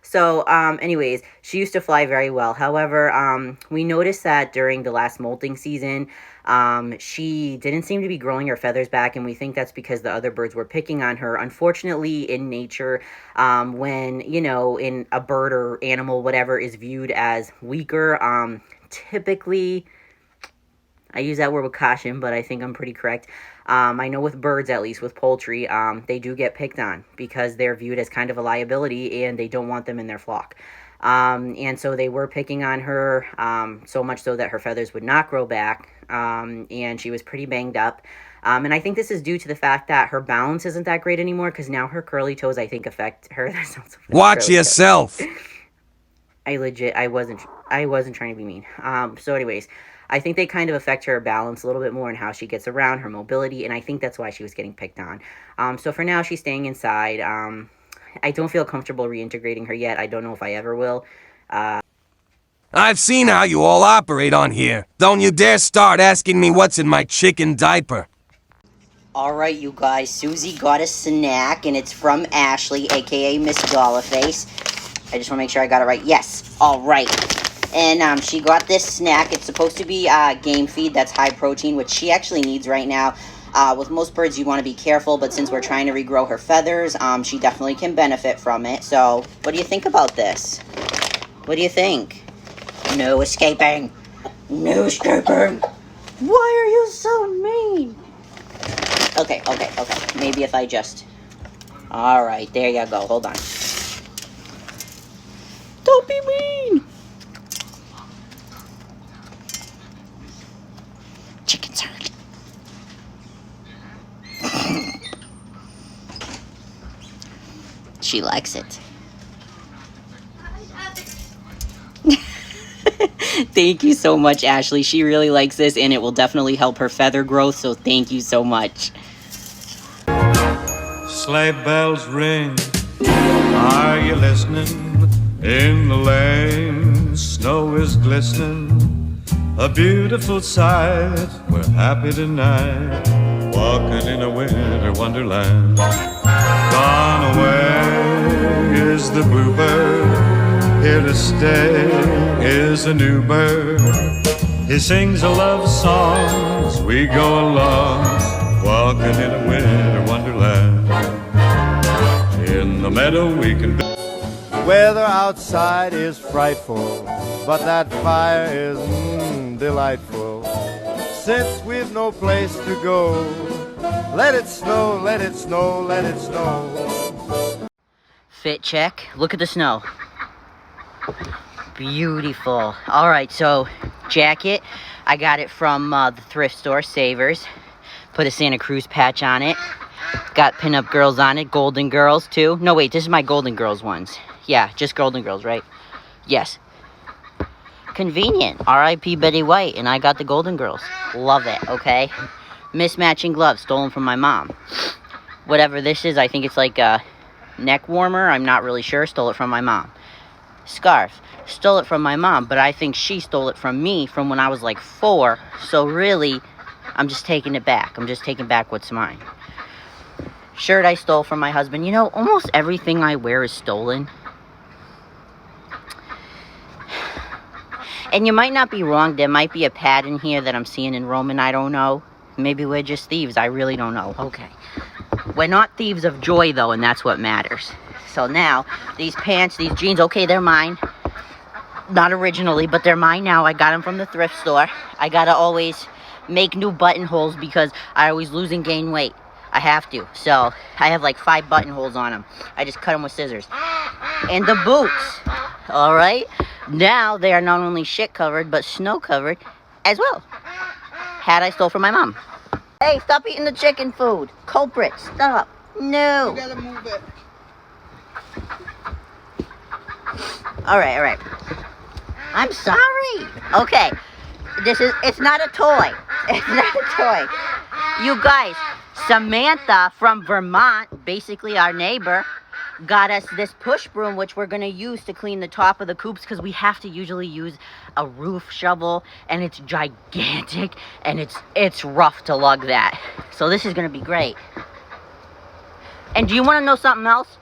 So, anyways, she used to fly very well. However, we noticed that during the last molting season, she didn't seem to be growing her feathers back, and we think that's because the other birds were picking on her. Unfortunately, in nature, when, in a bird or animal, whatever, is viewed as weaker, typically, I use that word with caution, but I think I'm pretty correct. I know with birds, at least with poultry, they do get picked on because they're viewed as kind of a liability and they don't want them in their flock. And so they were picking on her, so much so that her feathers would not grow back, and she was pretty banged up. And I think this is due to the fact that her balance isn't that great anymore because now her curly toes, I think, affect her. Watch yourself. I wasn't trying to be mean. So anyways, I think they kind of affect her balance a little bit more and how she gets around, her mobility, and I think that's why she was getting picked on. So for now, she's staying inside. I don't feel comfortable reintegrating her yet. I don't know if I ever will. I've seen how you all operate on here. Don't you dare start asking me what's in my chicken diaper. Alright, you guys, Susie got a snack, and it's from Ashley, aka Miss Dollaface. I just want to make sure I got it right. Yes, alright. And she got this snack. It's supposed to be game feed that's high protein, which she actually needs right now. With most birds, you want to be careful, but since we're trying to regrow her feathers, she definitely can benefit from it. So, what do you think about this? What do you think? No escaping. No escaping. Why are you so mean? Okay. Maybe if I just... Alright, there you go. Hold on. Don't be mean! Chicken salad. She likes it. Thank you so much, Ashley. She really likes this, and it will definitely help her feather growth, so thank you so much. Sleigh bells ring, are you listening? In the lane, snow is glistening, a beautiful sight, we're happy tonight, walking in a winter wonderland. Gone away is the bluebird, here to stay is a new bird. He sings a love song as we go along, walking in a winter wonderland. In the meadow we can... Weather outside is frightful, but that fire is delightful. Since we've no place to go, let it snow, let it snow, let it snow. Fit check. Look at the snow. Beautiful. Alright, so jacket. I got it from the thrift store, Savers. Put a Santa Cruz patch on it. Got pinup girls on it. Golden Girls, too. No, wait, this is my Golden Girls ones. Yeah, just Golden Girls, right? Yes. Convenient. R.I.P. Betty White, and I got the Golden Girls. Love it, okay? Mismatching gloves, stolen from my mom. Whatever this is, I think it's like a neck warmer. I'm not really sure. Stole it from my mom. Scarf. Stole it from my mom, but I think she stole it from me from when I was like 4. So really, I'm just taking it back. I'm just taking back what's mine. Shirt I stole from my husband. You know, almost everything I wear is stolen. And you might not be wrong. There might be a pattern here that I'm seeing in Roman. I don't know. Maybe we're just thieves. I really don't know. Okay. We're not thieves of joy, though, and that's what matters. So now, these pants, these jeans, okay, they're mine. Not originally, but they're mine now. I got them from the thrift store. I gotta always make new buttonholes because I always lose and gain weight. I have to. So, I have like 5 buttonholes on them. I just cut them with scissors. And the boots. Alright? Now, they are not only shit covered, but snow covered as well. Hat I stole from my mom. Hey, stop eating the chicken food. Culprit, stop. No. You gotta move it. Alright. I'm sorry. Okay. It's not a toy. It's not a toy. You guys, Samantha from Vermont, basically our neighbor, got us this push broom, which we're going to use to clean the top of the coops because we have to usually use a roof shovel, and it's gigantic, and it's rough to lug that. So this is going to be great. And do you want to know something else?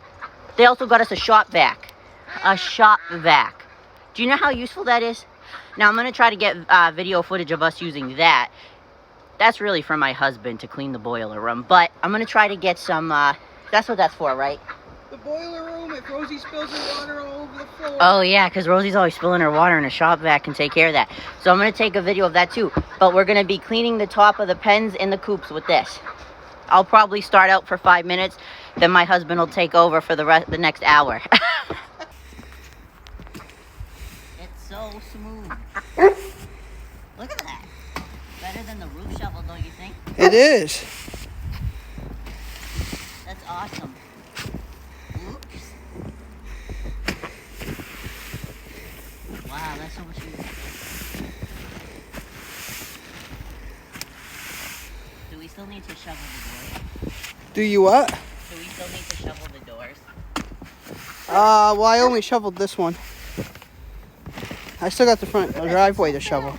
They also got us a shop vac. A shop vac. Do you know how useful that is? Now, I'm going to try to get video footage of us using that. That's really for my husband to clean the boiler room. But I'm going to try to get some... that's what that's for, right? The boiler room, if Rosie spills her water all over the floor. Oh, yeah, because Rosie's always spilling her water, and a shop vac can take care of that. So I'm going to take a video of that, too. But we're going to be cleaning the top of the pens and the coops with this. I'll probably start out for 5 minutes. Then my husband will take over for the next hour. It's so smooth. Look at that. Better than the roof shovel, don't you think? It is. That's awesome. Oops. Wow, that's so much easier. still need to shovel the doors? Do you what? Do we still need to shovel the doors? Well, I only shoveled this one. I still got the front driveway to shovel.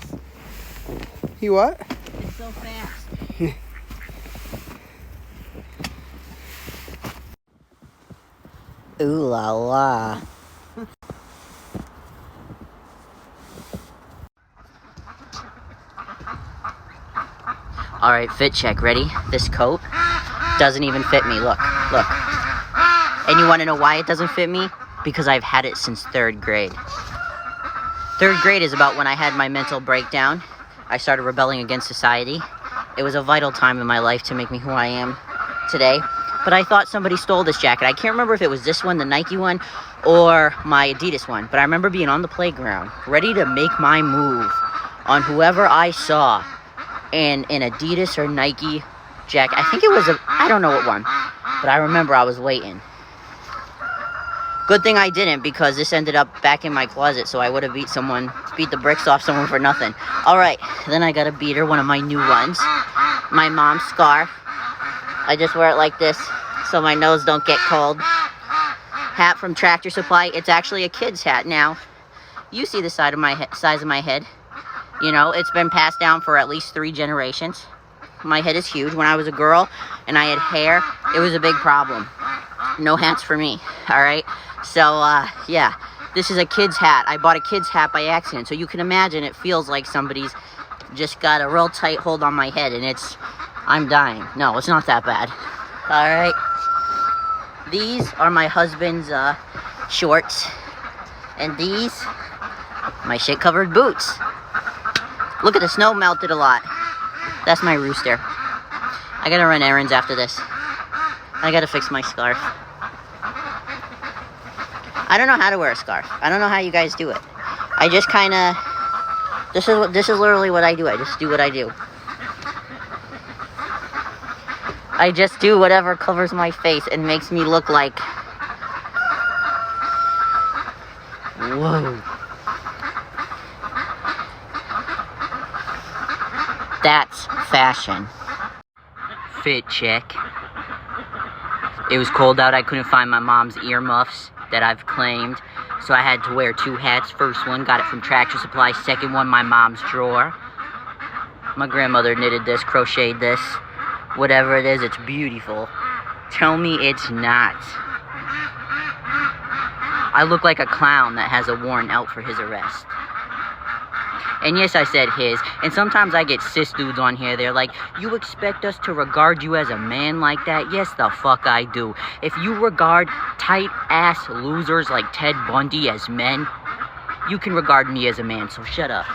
You what? It's so fast. Ooh la la. Alright, fit check. Ready? This coat doesn't even fit me. Look, look. And you want to know why it doesn't fit me? Because I've had it since 3rd grade. 3rd grade is about when I had my mental breakdown. I started rebelling against society. It was a vital time in my life to make me who I am today. But I thought somebody stole this jacket. I can't remember if it was this one, the Nike one, or my Adidas one. But I remember being on the playground, ready to make my move on whoever I saw in an Adidas or Nike jacket. I think it was I don't know what one. But I remember I was waiting. Good thing I didn't, because this ended up back in my closet, so I would have beat the bricks off someone for nothing. Alright, then I got a beater, one of my new ones. My mom's scarf. I just wear it like this, so my nose don't get cold. Hat from Tractor Supply. It's actually a kid's hat now. You see the size of my head. You know, it's been passed down for at least 3 generations. My head is huge. When I was a girl and I had hair, it was a big problem. No hats for me, alright? So, yeah, this is a kid's hat. I bought a kid's hat by accident, so you can imagine it feels like somebody's just got a real tight hold on my head, and I'm dying. No, it's not that bad. Alright? These are my husband's, shorts. And these, my shit-covered boots. Look at the snow melted a lot. That's my rooster. I gotta run errands after this. I gotta fix my scarf. I don't know how to wear a scarf. I don't know how you guys do it. I just kinda... This is literally what I do. I just do what I do. I just do whatever covers my face and makes me look like... Whoa. That's fashion. Fit check. It was cold out. I couldn't find my mom's earmuffs that I've claimed, so I had to wear 2 hats. First one, got it from Tractor Supply. Second one, my mom's drawer. My grandmother knitted this, crocheted this. Whatever it is, it's beautiful. Tell me it's not. I look like a clown that has a warrant out for his arrest. And yes, I said his. And sometimes I get cis dudes on here. They're like, you expect us to regard you as a man like that? Yes, the fuck I do. If you regard tight-ass losers like Ted Bundy as men, you can regard me as a man, so shut up.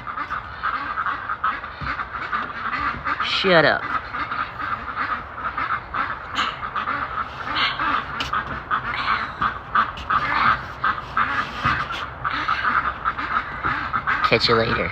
Shut up. Catch you later.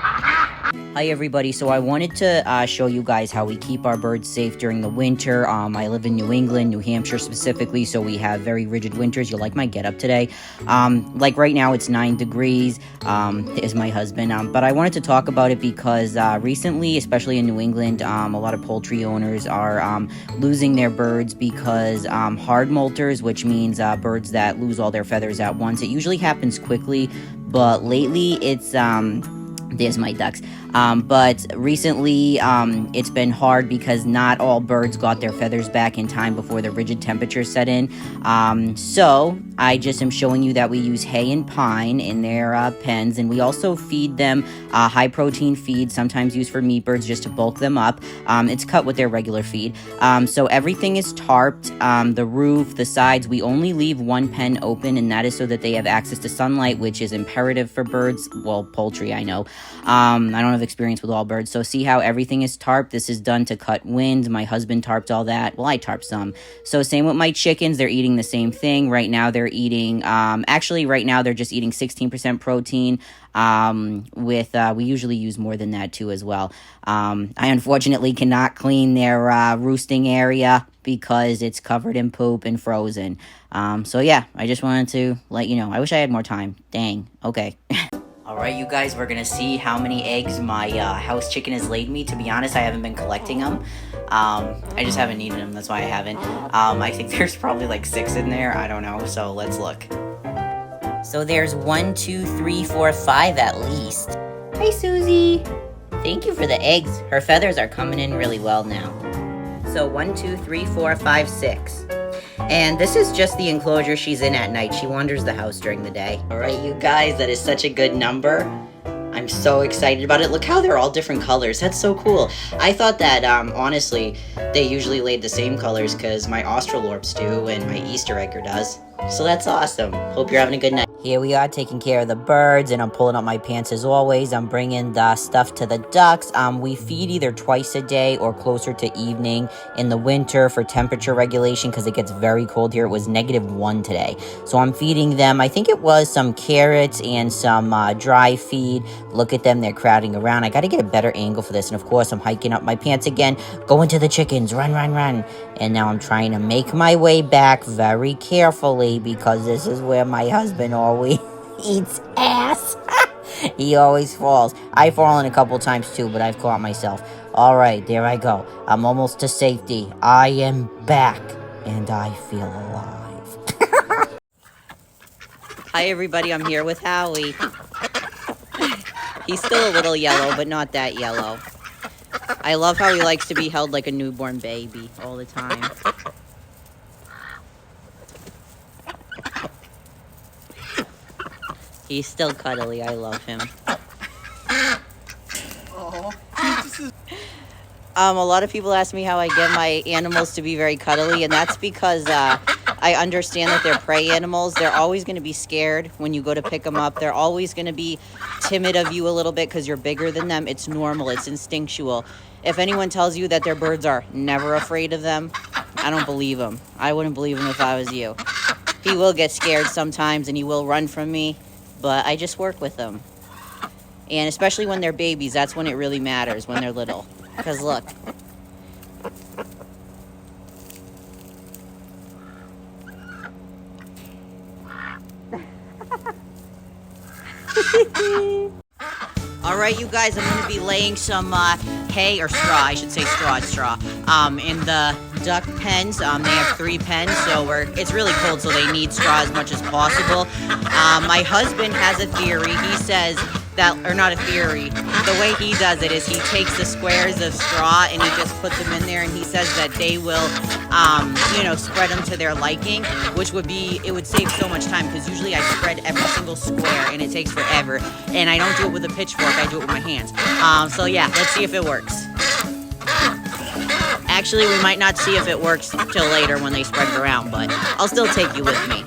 Hi everybody, so I wanted to show you guys how we keep our birds safe during the winter. I live in New England, New Hampshire specifically, so we have very rigid winters. You'll like my getup today. Like right now it's 9 degrees, is my husband, but I wanted to talk about it because recently, especially in New England, a lot of poultry owners are losing their birds because hard molters, which means birds that lose all their feathers at once. It usually happens quickly, but lately it's there's my ducks. But recently, it's been hard because not all birds got their feathers back in time before the rigid temperatures set in. So I just am showing you that we use hay and pine in their pens, and we also feed them high-protein feed, sometimes used for meat birds just to bulk them up. It's cut with their regular feed. So everything is tarped, the roof, the sides. We only leave one pen open, and that is so that they have access to sunlight, which is imperative for birds. Well, poultry, I know. I don't have experience with all birds. So see how everything is tarped? This is done to cut wind. My husband tarped all that. Well, I tarped some. So same with my chickens. They're eating the same thing. Right now they're eating, actually right now they're just eating 16% protein. We usually use more than that too as well. I unfortunately cannot clean their roosting area because it's covered in poop and frozen. So yeah, I just wanted to let you know. I wish I had more time. Dang. Okay. Alright, you guys, we're gonna see how many eggs my house chicken has laid me. To be honest, I haven't been collecting them. I just haven't needed them, that's why I haven't. I think there's probably like 6 in there, I don't know, so let's look. So there's 1, 2, 3, 4, 5 at least. Hi, Susie. Thank you for the eggs. Her feathers are coming in really well now. So 1, 2, 3, 4, 5, 6. And this is just the enclosure she's in at night. She wanders the house during the day. All right, you guys, that is such a good number. I'm so excited about it. Look how they're all different colors. That's so cool. I thought that, honestly, they usually laid the same colors because my Australorps do and my Easter egger does. So that's awesome. Hope you're having a good night. Here we are taking care of the birds, and I'm pulling up my pants as always. I'm bringing the stuff to the ducks. We feed either twice a day or closer to evening in the winter for temperature regulation because it gets very cold here. It was -1 today. So I'm feeding them, I think it was some carrots and some dry feed. Look at them, they're crowding around. I got to get a better angle for this. And of course, I'm hiking up my pants again, going to the chickens, run, run, run. And now I'm trying to make my way back very carefully because this is where my husband always eats ass. He always falls. I've fallen a couple times too, but I've caught myself. All right, there I go. I'm almost to safety. I am back, and I feel alive. Hi, everybody. I'm here with Howie. He's still a little yellow, but not that yellow. I love how he likes to be held like a newborn baby all the time. He's still cuddly. I love him. A lot of people ask me how I get my animals to be very cuddly, and that's because I understand that they're prey animals. They're always going to be scared when you go to pick them up. They're always going to be timid of you a little bit because you're bigger than them. It's normal. It's instinctual. If anyone tells you that their birds are never afraid of them, I don't believe them. I wouldn't believe him if I was you. He will get scared sometimes, and he will run from me, but I just work with them. And especially when they're babies, that's when it really matters, when they're little. Because look. All right, you guys, I'm going to be laying some hay or straw. I should say straw. It's straw. In the duck pens. They have 3 pens, so it's really cold, so they need straw as much as possible. My husband has a theory. He says that, or not a theory, the way he does it is he takes the squares of straw and he just puts them in there, and he says that they will, spread them to their liking, which would save so much time, because usually I spread every single square and it takes forever, and I don't do it with a pitchfork, I do it with my hands. So yeah, let's see if it works. Actually, we might not see if it works till later when they spread it around, but I'll still take you with me.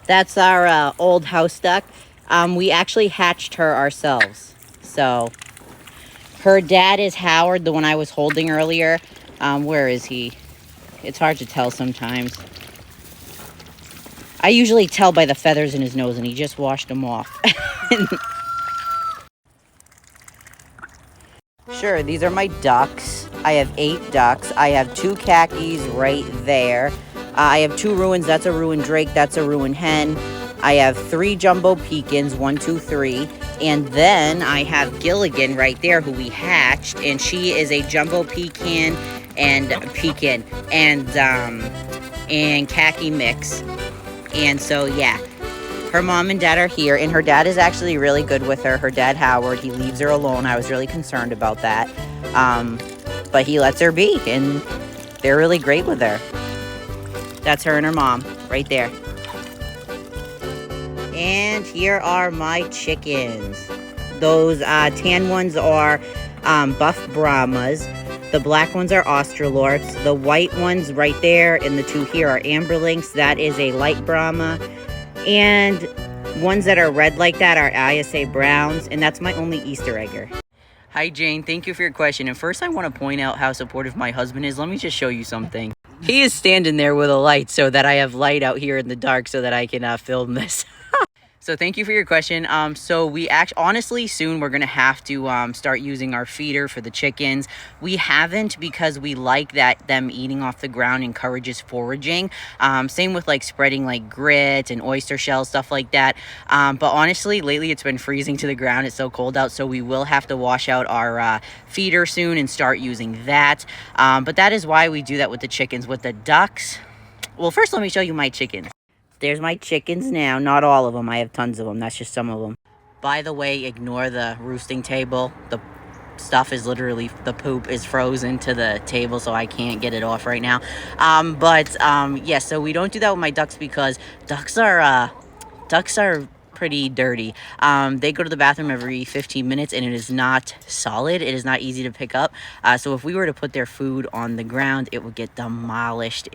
That's our old house duck. We actually hatched her ourselves. So her dad is Howard, the one I was holding earlier. Where is he? It's hard to tell sometimes. I usually tell by the feathers in his nose, and he just washed them off. Sure, these are my ducks. I have 8 ducks. I have 2 khakis right there. I have 2 Ruins. That's a Ruin Drake. That's a Ruin Hen. I have 3 Jumbo Pekins. 1, 2, 3. And then I have Gilligan right there, who we hatched. And she is a Jumbo Pekin and khaki mix. And so, yeah. Her mom and dad are here. And her dad is actually really good with her. Her dad, Howard, he leaves her alone. I was really concerned about that. But he lets her be. And they're really great with her. That's her and her mom, right there. And here are my chickens. Those tan ones are buff Brahmas. The black ones are Australorps. The white ones right there and the 2 here are Amberlinks. That is a light Brahma. And Ones that are red like that are ISA browns, and that's my only Easter egger. Hi Jane, thank you for your question. And first I want to point out how supportive my husband is. Let me just show you something. He is standing there with a light so that I have light out here in the dark so that I can film this. So thank you for your question. So we honestly soon we're gonna have to start using our feeder for the chickens. We haven't because we like that them eating off the ground encourages foraging. Same with like spreading like grit and oyster shells, stuff like that. But honestly, lately it's been freezing to the ground. It's so cold out, so we will have to wash out our feeder soon and start using that. But that is why we do that with the chickens. With the ducks, well, first let me show you my chickens. There's my chickens now. Not all of them. I have tons of them. That's just some of them. By the way, ignore the roosting table. The stuff is literally, the poop is frozen to the table, so I can't get it off right now. Yeah, so we don't do that with my ducks because ducks are pretty dirty. They go to the bathroom every 15 minutes and it is not solid. It is not easy to pick up. So if we were to put their food on the ground, it would get demolished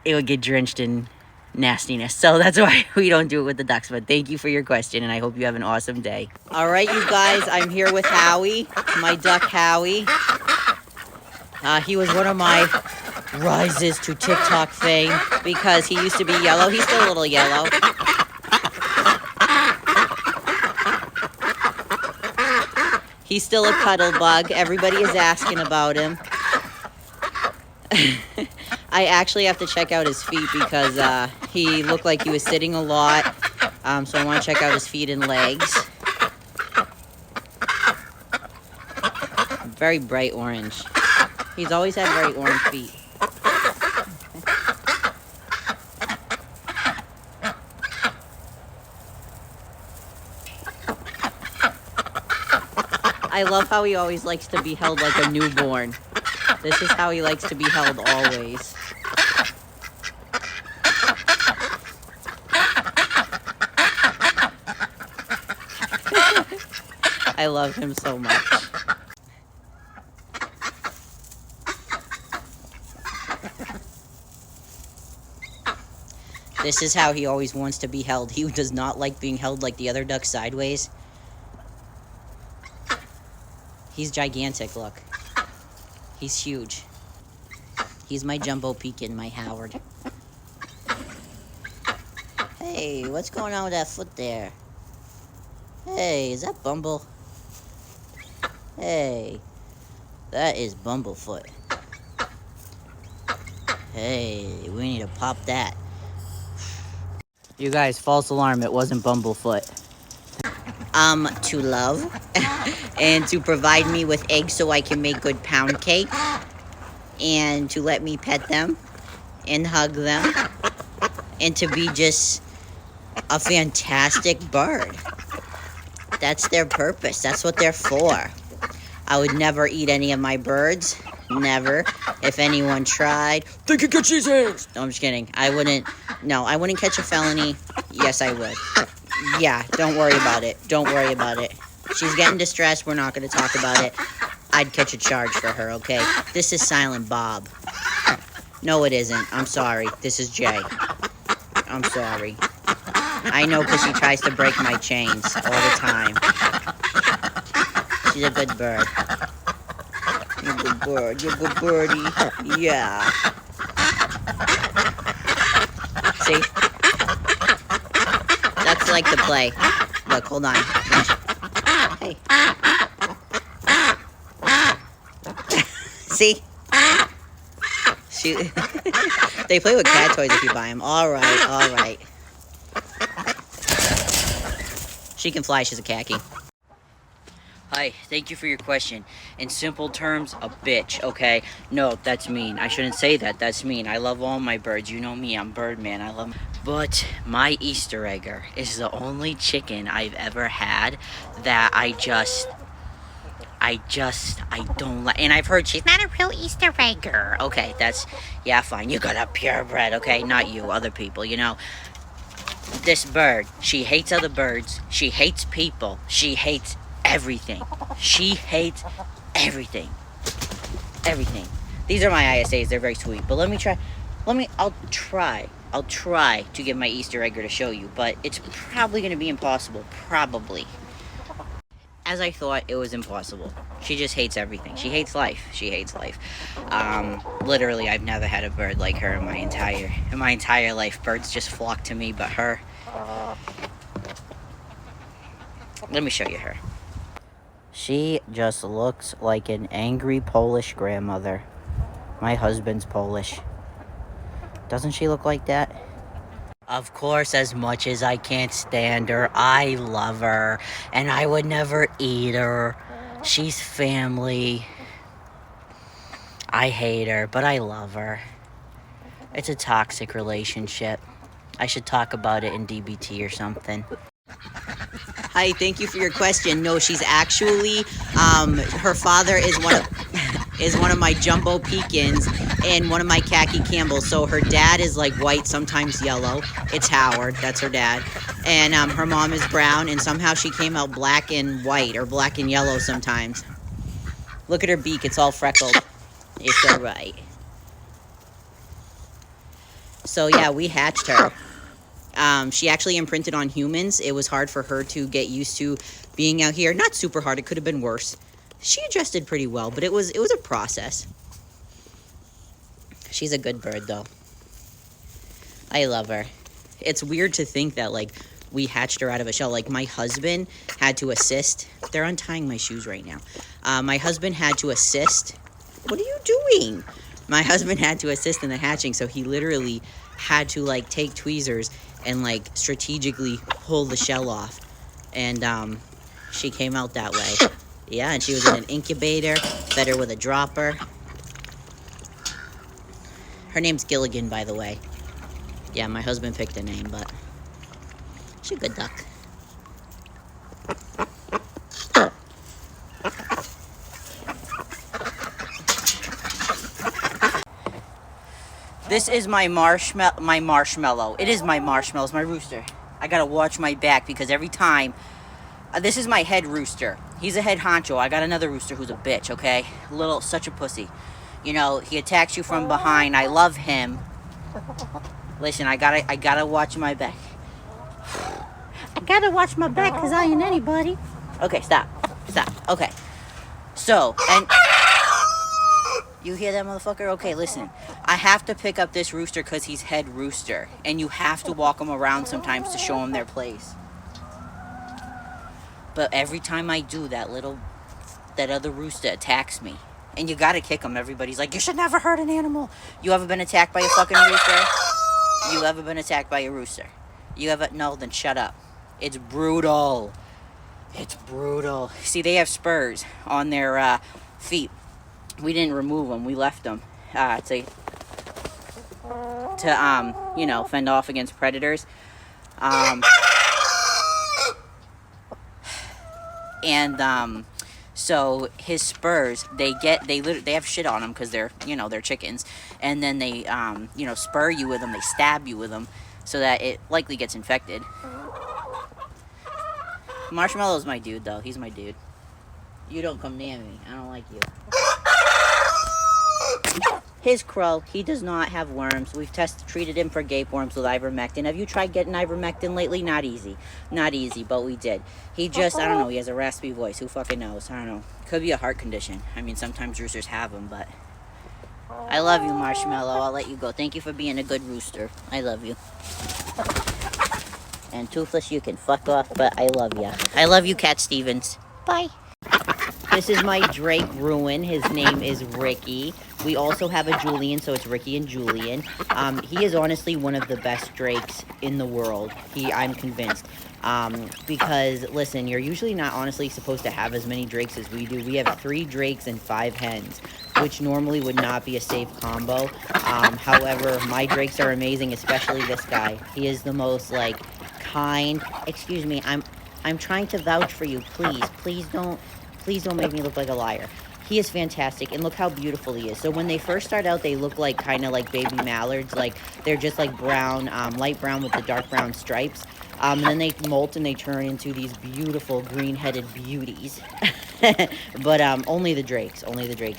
it would get drenched in nastiness. So that's why we don't do it with the ducks. But thank you for your question, and I hope you have an awesome day. All right, you guys, I'm here with Howie, my duck Howie. He was one of my rises to TikTok fame because he used to be yellow. He's still a little yellow. He's still a cuddle bug. Everybody is asking about him. I actually have to check out his feet because he looked like he was sitting a lot. So I want to check out his feet and legs. Very bright orange. He's always had very orange feet. I love how he always likes to be held like a newborn. This is how he likes to be held always. I love him so much. This is how he always wants to be held. He does not like being held like the other ducks sideways. He's gigantic, look. He's huge. He's my Jumbo Pekin, my Howard. Hey, what's going on with that foot there? Hey, is that Bumble? Hey, that is Bumblefoot. Hey, we need to pop that. You guys, false alarm, it wasn't Bumblefoot. To love and to provide me with eggs so I can make good pound cake and to let me pet them and hug them and to be just a fantastic bird. That's their purpose. That's what they're for. I would never eat any of my birds. Never. If anyone tried, they could get cheese hands. No, I'm just kidding. I wouldn't catch a felony. Yes, I would. Yeah, don't worry about it. Don't worry about it. She's getting distressed. We're not going to talk about it. I'd catch a charge for her, okay? This is Silent Bob. No, it isn't. I'm sorry. This is Jay. I'm sorry. I know because she tries to break my chains all the time. She's a good bird. You're a good bird. You're a good birdie. Yeah. See? Ducks like to play. Look, hold on. Hey. See? They play with cat toys if you buy them. All right, all right. She can fly. She's a khaki. Hi, thank you for your question. In simple terms, a bitch, okay? No, that's mean. I shouldn't say that. That's mean. I love all my birds. You know me. I'm Birdman. I love... But my Easter egger is the only chicken I've ever had that I don't like. And I've heard she's not a real Easter egger. Okay, that's... Yeah, fine. You got a purebred, okay? Not you, other people, you know? This bird, she hates other birds. She hates people. She hates everything. She hates everything. Everything. These are my ISAs. They're very sweet. But I'll try I'll try to get my Easter egger to show you, but it's probably going to be impossible. Probably. As I thought, it was impossible. She just hates everything. She hates life. She hates life. Literally, I've never had a bird like her in my entire life. Birds just flock to me, but her. Let me show you her. She just looks like an angry Polish grandmother. My husband's Polish. Doesn't she look like that? Of course, as much as I can't stand her, I love her, and I would never eat her. She's family. I hate her, but I love her. It's a toxic relationship. I should talk about it in DBT or something. Hi, thank you for your question. No, she's actually, her father is one of my jumbo pekins and one of my khaki Campbells. So her dad is like white, sometimes yellow. It's Howard, that's her dad. And her mom is brown, and somehow she came out black and white, or black and yellow sometimes. Look at her beak, it's all freckled. It's all right. So yeah, we hatched her. She actually imprinted on humans. It was hard for her to get used to being out here. Not super hard, it could have been worse. She adjusted pretty well, but it was a process. She's a good bird, though. I love her. It's weird to think that, like, we hatched her out of a shell. Like, my husband had to assist. They're untying my shoes right now. My husband had to assist. What are you doing? My husband had to assist in the hatching, so he literally had to, like, take tweezers and, like, strategically pull the shell off. And, she came out that way. Yeah, and she was in an incubator, fed her with a dropper. Her name's Gilligan, by the way. Yeah, my husband picked a name, but she's a good duck. This is my marshmallow. It is my marshmallow. It's my rooster. I gotta watch my back because every time... this is my head rooster. He's a head honcho. I got another rooster who's a bitch, okay? Such a pussy. You know, he attacks you from behind. I love him. Listen, I gotta watch my back. I gotta watch my back because I ain't anybody. Okay, stop. Okay. So, and... You hear that, motherfucker? Okay, listen. I have to pick up this rooster because he's head rooster. And you have to walk him around sometimes to show him their place. But every time I do, that other rooster attacks me. And you gotta kick him. Everybody's like, you should never hurt an animal. You ever been attacked by a fucking rooster? You ever been attacked by a rooster? You ever? No, then shut up. It's brutal. It's brutal. See, they have spurs on their feet. We didn't remove them. We left them to you know, fend off against predators. So his spurs, they have shit on them because they're chickens, and then they spur you with them, they stab you with them, so that it likely gets infected. Marshmallow's my dude, though. He's my dude. You don't come near me. I don't like you. His crow, he does not have worms. We've treated him for gape worms with ivermectin. Have you tried getting ivermectin lately? Not easy. Not easy, but we did. He just, I don't know, he has a raspy voice. Who fucking knows? I don't know. Could be a heart condition. I mean, sometimes roosters have them, but... I love you, Marshmallow. I'll let you go. Thank you for being a good rooster. I love you. And Toothless, you can fuck off, but I love you. I love you, Cat Stevens. Bye. This is my Drake Ruin. His name is Ricky. We also have a Julian, so it's Ricky and Julian. He is honestly one of the best Drakes in the world. I'm convinced. Because, listen, you're usually not honestly supposed to have as many Drakes as we do. We have 3 Drakes and 5 hens, which normally would not be a safe combo. However, my Drakes are amazing, especially this guy. He is the most, like, kind... Excuse me, I'm trying to vouch for you, please. Please don't make me look like a liar. He is fantastic, and look how beautiful he is. So when they first start out, they look like kind of like baby mallards. Like they're just like brown, light brown with the dark brown stripes. And then they molt and they turn into these beautiful green-headed beauties. But only the drakes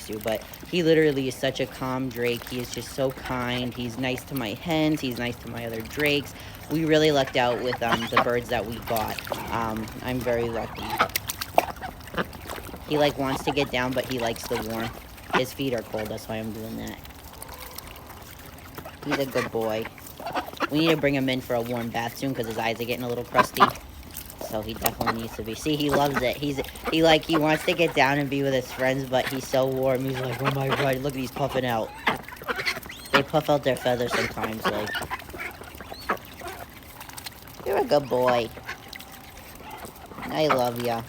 do. But he literally is such a calm drake. He is just so kind. He's nice to my hens. He's nice to my other drakes. We really lucked out with the birds that we got. I'm very lucky. He like wants to get down, but he likes the warmth. His feet are cold, that's why I'm doing that. He's a good boy. We need to bring him in for a warm bath soon because his eyes are getting a little crusty. So he definitely needs to be. See, he loves it. He wants to get down and be with his friends, but he's so warm. He's like, oh my god, look, he's puffing out. They puff out their feathers sometimes, like. You're a good boy. I love ya.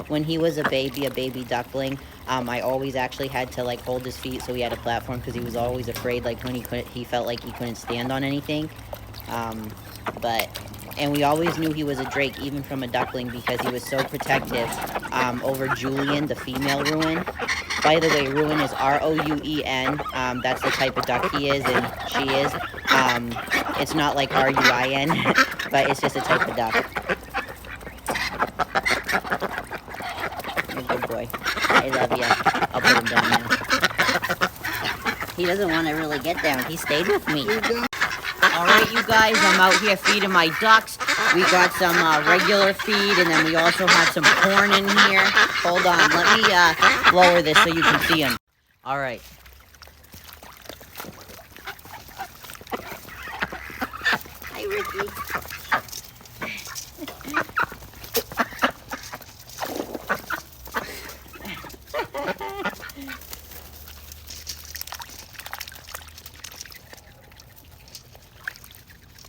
When he was a baby duckling, I always actually had to like hold his feet so he had a platform because he was always afraid, like when he felt like he couldn't stand on anything. And we always knew he was a drake even from a duckling because he was so protective over Julian, the female Ruin. By the way, Ruin is R-O-U-E-N. That's the type of duck he is and she is. It's not like R-U-I-N, but it's just a type of duck. Good boy. I love you. I'll put him down now. He doesn't want to really get down. He stayed with me. Alright, you guys, I'm out here feeding my ducks. We got some regular feed, and then we also have some corn in here. Hold on, let me lower this so you can see them. Alright. Hi, Ricky.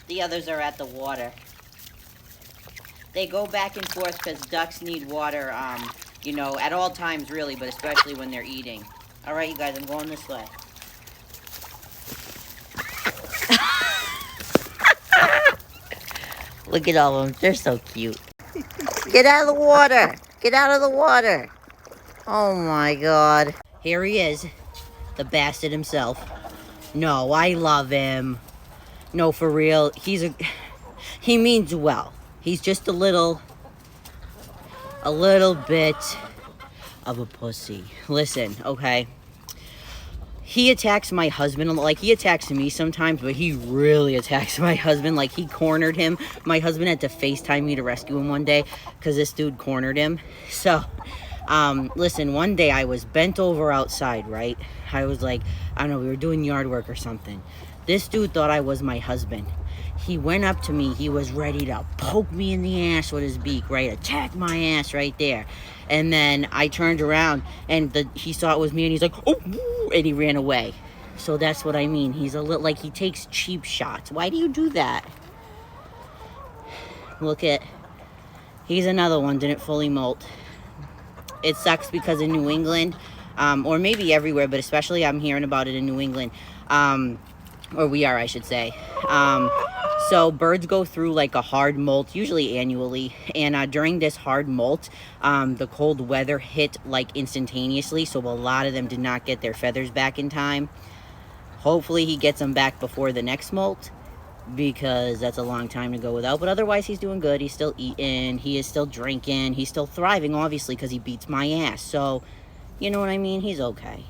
The others are at the water. They go back and forth because ducks need water, you know, at all times really, but especially when they're eating. All right, you guys, I'm going this way. Look at all of them. They're so cute. Get out of the water. Get out of the water. Oh my God. Here he is, the bastard himself. No, I love him. No, for real, he means well. He's just a little bit of a pussy. Listen, okay? He attacks my husband, like he attacks me sometimes, but he really attacks my husband. Like he cornered him. My husband had to FaceTime me to rescue him one day because this dude cornered him. So, listen, one day I was bent over outside, right? I was like, I don't know, we were doing yard work or something. This dude thought I was my husband. He went up to me. He was ready to poke me in the ass with his beak, right? Attack my ass right there. And then I turned around and he saw it was me and he's like, oh, and he ran away. So that's what I mean. He's a little, like he takes cheap shots. Why do you do that? Look at, he's another one, didn't fully molt. It sucks because in New England, or maybe everywhere, but especially I'm hearing about it in New England, or we are, I should say. So birds go through like a hard molt, usually annually. And during this hard molt, the cold weather hit like instantaneously. So a lot of them did not get their feathers back in time. Hopefully he gets them back before the next molt, because that's a long time to go without. But otherwise he's doing good. He's still eating. He is still drinking. He's still thriving, obviously, because he beats my ass. So, you know what I mean? He's okay.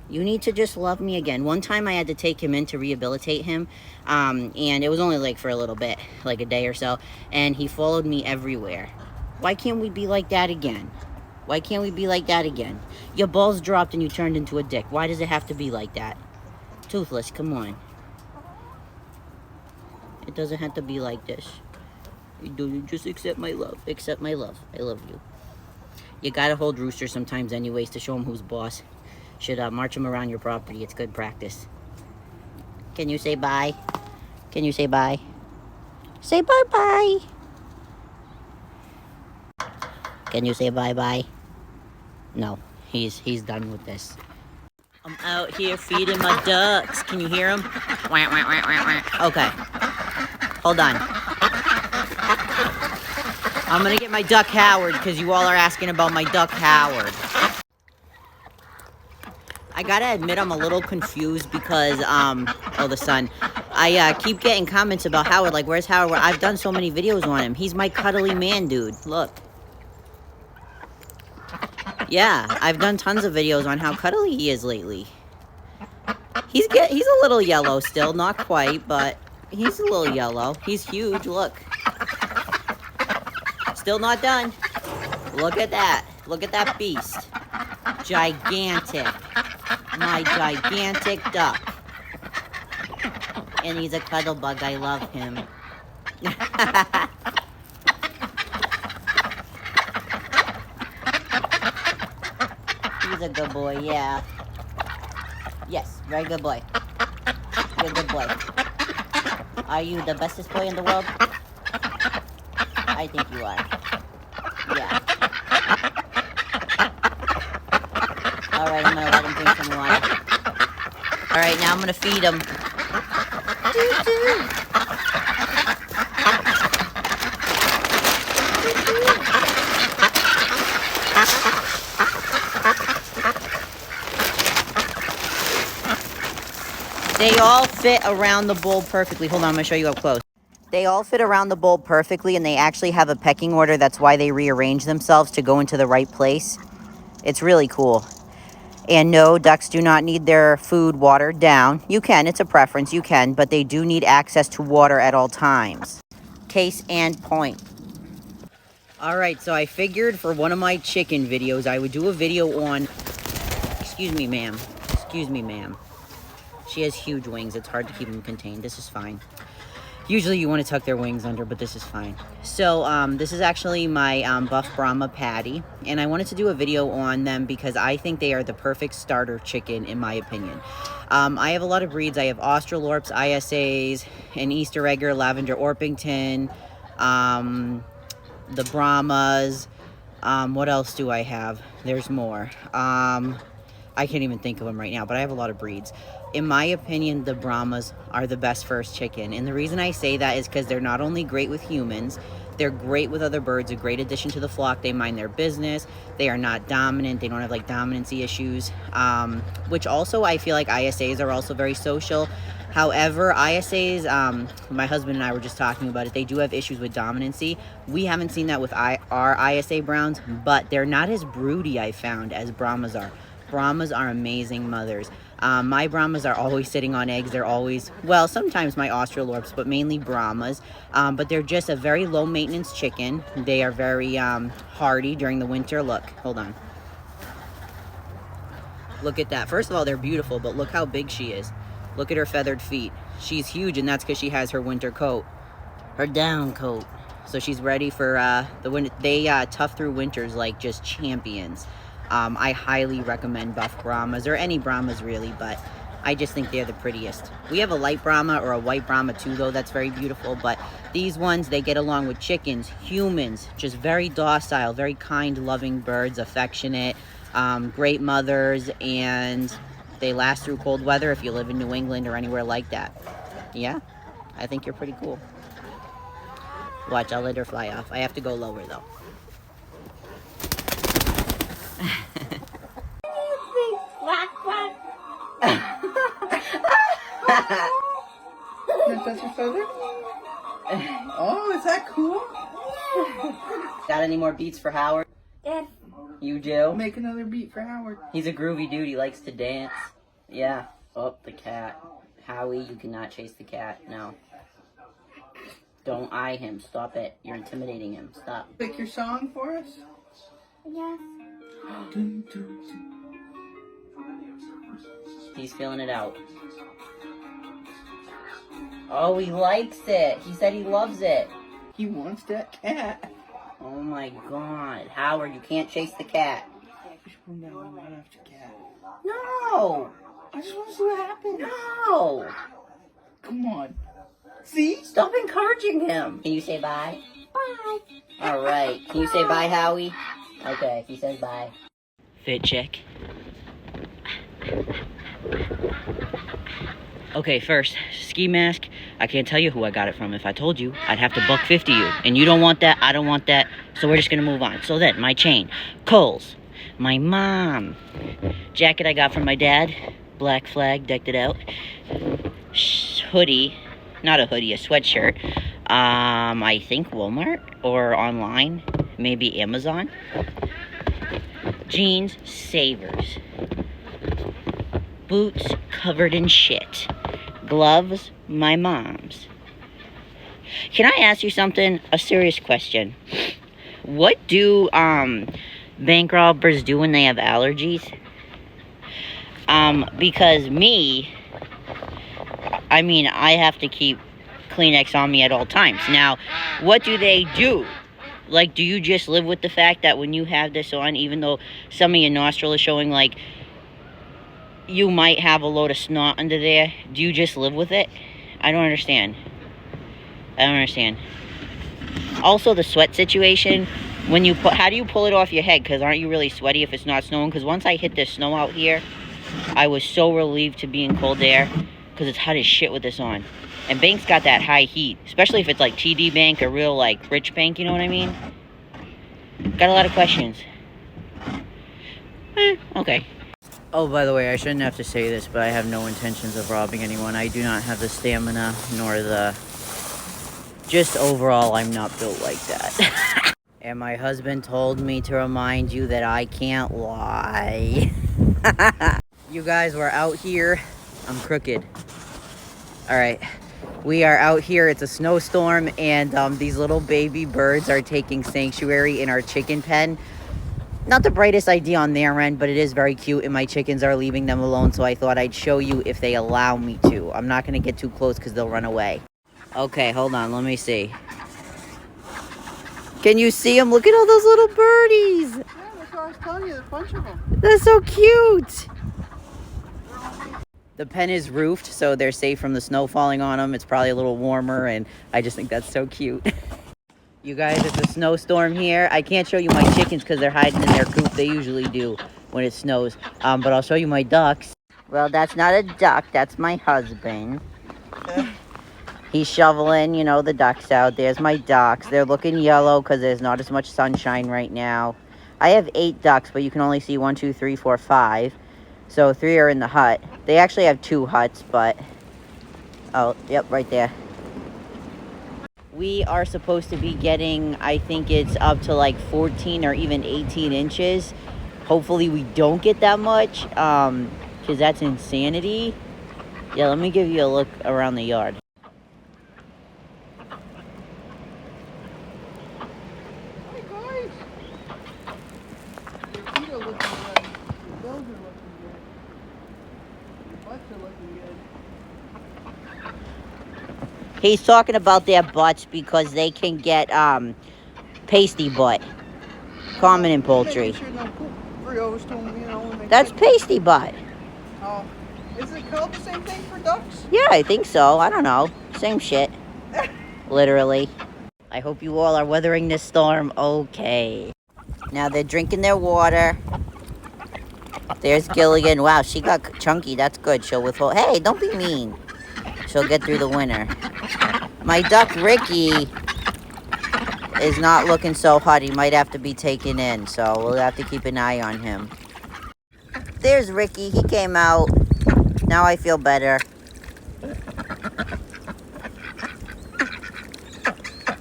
You need to just love me again. One time I had to take him in to rehabilitate him, and it was only like for a little bit, like a day or so, and he followed me everywhere. Why can't we be like that again? Why can't we be like that again? Your balls dropped and you turned into a dick. Why does it have to be like that? Toothless, come on. It doesn't have to be like this. You just accept my love. Accept my love. I love you. You gotta hold Rooster sometimes anyways to show him who's boss. Should march him around your property. It's good practice. Can you say bye? Can you say bye? Say bye-bye. Can you say bye-bye? No, he's done with this. I'm out here feeding my ducks. Can you hear them? Okay. Hold on. I'm gonna get my duck Howard because you all are asking about my duck Howard. I gotta admit I'm a little confused because, oh, the sun. I keep getting comments about Howard, like, where's Howard? I've done so many videos on him. He's my cuddly man, dude. Look. Yeah, I've done tons of videos on how cuddly he is lately. He's a little yellow still, not quite, but he's a little yellow. He's huge, look. Still not done. Look at that. Look at that beast. Gigantic. My gigantic duck. And he's a cuddle bug. I love him. He's a good boy, yeah. Yes, very good boy. You're a good boy. Are you the bestest boy in the world? I think you are. Yeah. Alright, I'm gonna let him drink some water. Alright, now I'm gonna feed him. They all fit around the bowl perfectly. Hold on, I'm gonna show you up close. They all fit around the bowl perfectly, and they actually have a pecking order. That's why they rearrange themselves to go into the right place. It's really cool. And no, ducks do not need their food watered down. You can, it's a preference, you can, but they do need access to water at all times. Case and point. All right, so I figured for one of my chicken videos, I would do a video on... Excuse me, ma'am. Excuse me, ma'am. She has huge wings. It's hard to keep them contained. This is fine. Usually you want to tuck their wings under, but this is fine. So this is actually my Buff Brahma patty, and I wanted to do a video on them because I think they are the perfect starter chicken, in my opinion. I have a lot of breeds. I have Australorps, ISAs, an Easter Egger, Lavender Orpington, the Brahmas. What else do I have? There's more. I can't even think of them right now, but I have a lot of breeds. In my opinion, the Brahmas are the best first chicken. And the reason I say that is because they're not only great with humans, they're great with other birds, a great addition to the flock. They mind their business. They are not dominant. They don't have like dominancy issues, which also I feel like ISAs are also very social. However, ISAs, my husband and I were just talking about it, they do have issues with dominancy. We haven't seen that with our ISA Browns, but they're not as broody, I found, as Brahmas are. Brahmas are amazing mothers. My Brahmas are always sitting on eggs. They're always, well, sometimes my Australorps, but mainly Brahmas. But they're just a very low maintenance chicken. They are very hardy during the winter. Look, hold on. Look at that. First of all, they're beautiful, but look how big she is. Look at her feathered feet. She's huge, and that's because she has her winter coat, her down coat. So she's ready for the winter. They tough through winters like just champions. I highly recommend Buff Brahmas, or any Brahmas really, but I just think they're the prettiest. We have a light Brahma or a white Brahma too, though. That's very beautiful, but these ones, they get along with chickens, humans, just very docile, very kind, loving birds, affectionate, great mothers, and they last through cold weather if you live in New England or anywhere like that. Yeah, I think you're pretty cool. Watch, I'll let her fly off. I have to go lower, though. That's your feather? Oh, is that cool? Got any more beats for Howard? Dad. You do? Make another beat for Howard. He's a groovy dude. He likes to dance. Yeah. Oh, the cat. Howie, you cannot chase the cat. No. Don't eye him. Stop it. You're intimidating him. Stop. Pick your song for us? Yes. He's feeling it out. Oh, he likes it. He said he loves it. He wants that cat. Oh my god. Howard, you can't chase the cat. No, I'm not after cat. No! I just want to see what happens. No! Come on. See? Stop encouraging him. Can you say bye? Bye. Alright. Can you say bye, Howie? Okay, he says bye. Fit check. Okay, first, ski mask. I can't tell you who I got it from. If I told you, I'd have to $150 you. And you don't want that, I don't want that. So we're just gonna move on. So then, my chain. Kohl's. My mom. Jacket I got from my dad. Black flag, decked it out. Hoodie. Not a hoodie, a sweatshirt. I think Walmart or online. Maybe Amazon. Jeans, Savers. Boots covered in shit. Gloves, my mom's. Can I ask you something? A serious question. What do bank robbers do when they have allergies? Because I have to keep Kleenex on me at all times. Now, what do they do? Like, do you just live with the fact that when you have this on, even though some of your nostril is showing, like, you might have a load of snot under there, do you just live with it? I don't understand. Also, the sweat situation, when you how do you pull it off your head? Because aren't you really sweaty if it's not snowing? Because once I hit the snow out here, I was so relieved to be in cold air, because it's hot as shit with this on. And Bank's got that high heat, especially if it's like TD Bank or real, like, rich bank, you know what I mean? Got a lot of questions. Okay. Oh, by the way, I shouldn't have to say this, but I have no intentions of robbing anyone. I do not have the stamina, nor the... Just overall, I'm not built like that. And my husband told me to remind you that I can't lie. You guys, we're out here. I'm crooked. Alright. We are out here. It's a snowstorm, and these little baby birds are taking sanctuary in our chicken pen. Not the brightest idea on their end, but it is very cute, and my chickens are leaving them alone, so I thought I'd show you if they allow me to. I'm not going to get too close because they'll run away. Okay, hold on. Let me see. Can you see them? Look at all those little birdies. Yeah, that's what I was telling you. There's a bunch of them. That's so cute. The pen is roofed, so they're safe from the snow falling on them. It's probably a little warmer, and I just think that's so cute. You guys, it's a snowstorm here. I can't show you my chickens because they're hiding in their coop. They usually do when it snows. But I'll show you my ducks. Well, that's not a duck. That's my husband. He's shoveling, you know, the ducks out. There's my ducks. They're looking yellow because there's not as much sunshine right now. I have 8 ducks, but you can only see 1, 2, 3, 4, 5. So 3 are in the hut. They actually have 2 huts, but... Oh, yep, right there. We are supposed to be getting, I think it's up to like 14 or even 18 inches. Hopefully we don't get that much, because that's insanity. Yeah, let me give you a look around the yard. Hey, guys. Your feet are looking good. Your bells are looking good. Your butts are looking good. He's talking about their butts because they can get pasty butt. Common in poultry. Making sure no poop Frios to them, you know, when they That's get- pasty butt. Oh. Is it called the same thing for ducks? Yeah, I think so. I don't know. Same shit. Literally. I hope you all are weathering this storm okay. Now they're drinking their water. There's Gilligan. Wow, she got chunky. That's good. She'll withhold. Hey, don't be mean. She'll get through the winter. My duck, Ricky, is not looking so hot. He might have to be taken in, so we'll have to keep an eye on him. There's Ricky. He came out. Now I feel better.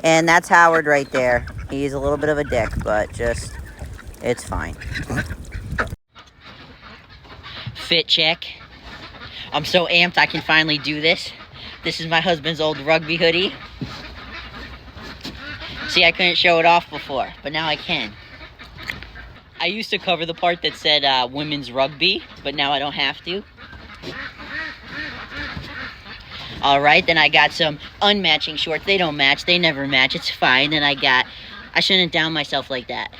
And that's Howard right there. He's a little bit of a dick, but just, it's fine. Fit check. I'm so amped I can finally do this. This is my husband's old rugby hoodie. See, I couldn't show it off before, but now I can. I used to cover the part that said women's rugby, but now I don't have to. Alright, then I got some unmatching shorts. They don't match. They never match. It's fine. Then I shouldn't down myself like that.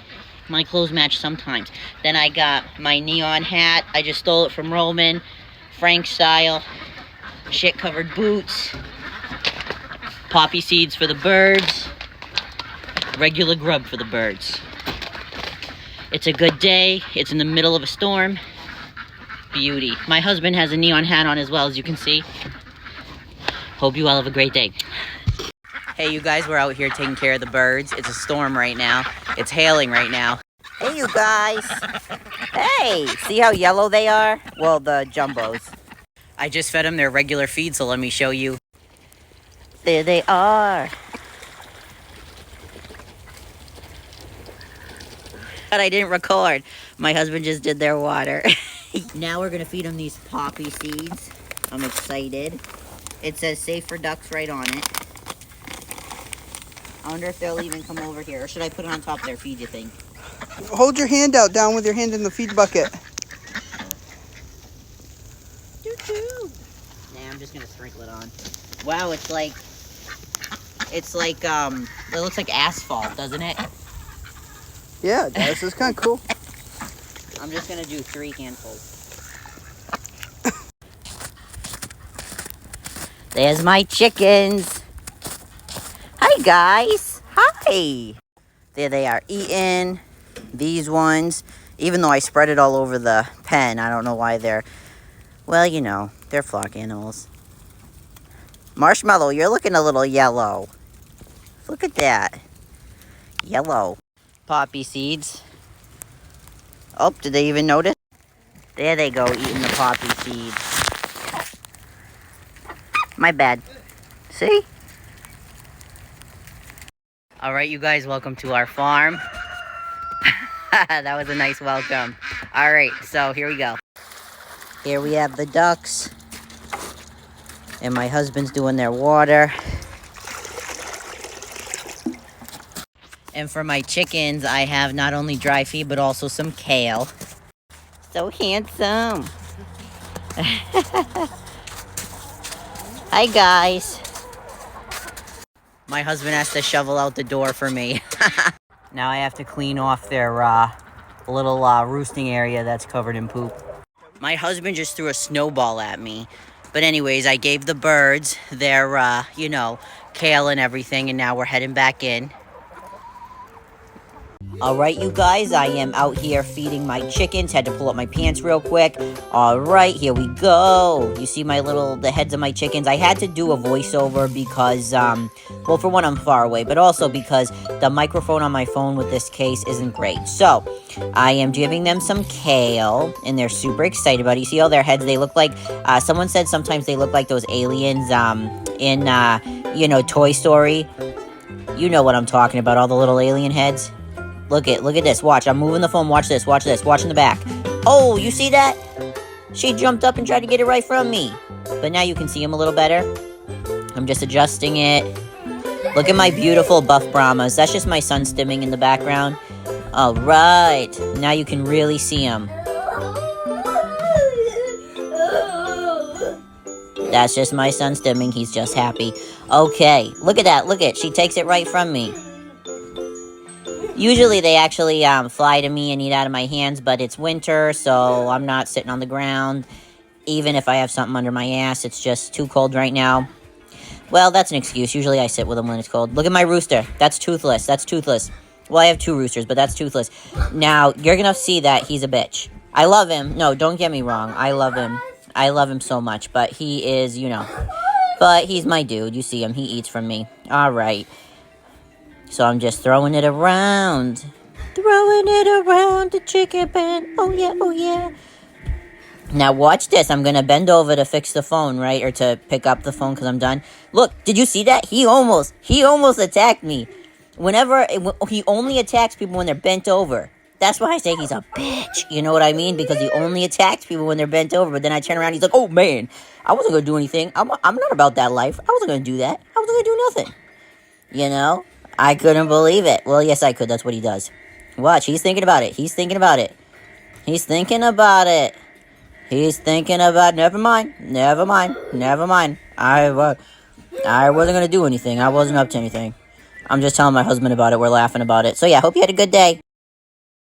My clothes match sometimes. Then I got my neon hat. I just stole it from Roman. Frank style. Shit-covered boots. Poppy seeds for the birds. Regular grub for the birds. It's a good day. It's in the middle of a storm. Beauty. My husband has a neon hat on as well, as you can see. Hope you all have a great day. Hey, you guys, we're out here taking care of the birds. It's a storm right now. It's hailing right now. Hey, you guys. Hey, see how yellow they are? Well, the jumbos. I just fed them their regular feed, so let me show you. There they are. But I didn't record. My husband just did their water. Now we're gonna feed them these poppy seeds. I'm excited. It says safe for ducks right on it. I wonder if they'll even come over here. Or should I put it on top of their feed, you think? Hold your hand out down with your hand in the feed bucket. Nah, I'm just gonna sprinkle it on. Wow, it looks like asphalt, doesn't it? Yeah, it does. It's kind of cool. I'm just gonna do 3 handfuls. There's my chickens. Hi, guys. Hi. There they are eating. These ones, even though I spread it all over the pen, I don't know why they're, well, you know, they're flock animals. Marshmallow, you're looking a little yellow. Look at that. Yellow. Poppy seeds. Oh, did they even notice? There they go, eating the poppy seeds. My bad. See? All right, you guys, welcome to our farm. That was a nice welcome. All right, so here we go. Here we have the ducks. And my husband's doing their water. And for my chickens, I have not only dry feed, but also some kale. So handsome. Hi, guys. My husband has to shovel out the door for me. Now I have to clean off their little roosting area that's covered in poop. My husband just threw a snowball at me. But anyways, I gave the birds their, you know, kale and everything, and now we're heading back in. All right, you guys, I am out here feeding my chickens. Had to pull up my pants real quick. All right, here we go. You see the heads of my chickens. I had to do a voiceover because, well, for one, I'm far away, but also because the microphone on my phone with this case isn't great. So, I am giving them some kale, and they're super excited about it. You see all their heads? They look like, someone said sometimes they look like those aliens, in, you know, Toy Story. You know what I'm talking about, all the little alien heads. Look at this. Watch, I'm moving the phone. Watch this. Watch in the back. Oh, you see that? She jumped up and tried to get it right from me. But now you can see him a little better. I'm just adjusting it. Look at my beautiful buff Brahmas. That's just my son stimming in the background. All right. Now you can really see him. That's just my son stimming. He's just happy. Okay. Look at that. Look at it. She takes it right from me. Usually they actually fly to me and eat out of my hands, but it's winter, so I'm not sitting on the ground. Even if I have something under my ass, it's just too cold right now. Well, that's an excuse. Usually I sit with them when it's cold. Look at my rooster. That's toothless. That's toothless. Well, I have 2 roosters, but that's toothless. Now, you're going to see that he's a bitch. I love him. No, don't get me wrong. I love him. I love him so much, but he is, you know. But he's my dude. You see him. He eats from me. All right. So I'm just throwing it around. Throwing it around the chicken pen. Oh, yeah, oh, yeah. Now, watch this. I'm going to bend over to fix the phone, right? Or to pick up the phone because I'm done. Look, did you see that? He almost attacked me. He only attacks people when they're bent over. That's why I say he's a bitch. You know what I mean? Because he only attacks people when they're bent over. But then I turn around, he's like, oh, man, I wasn't going to do anything. I'm not about that life. I wasn't going to do that. I wasn't going to do nothing. You know? I couldn't believe it. Well, yes, I could. That's what he does. Watch. He's thinking about it. He's thinking about it. He's thinking about it. He's thinking about... Never mind. Never mind. Never mind. I wasn't going to do anything. I wasn't up to anything. I'm just telling my husband about it. We're laughing about it. So, yeah, hope you had a good day.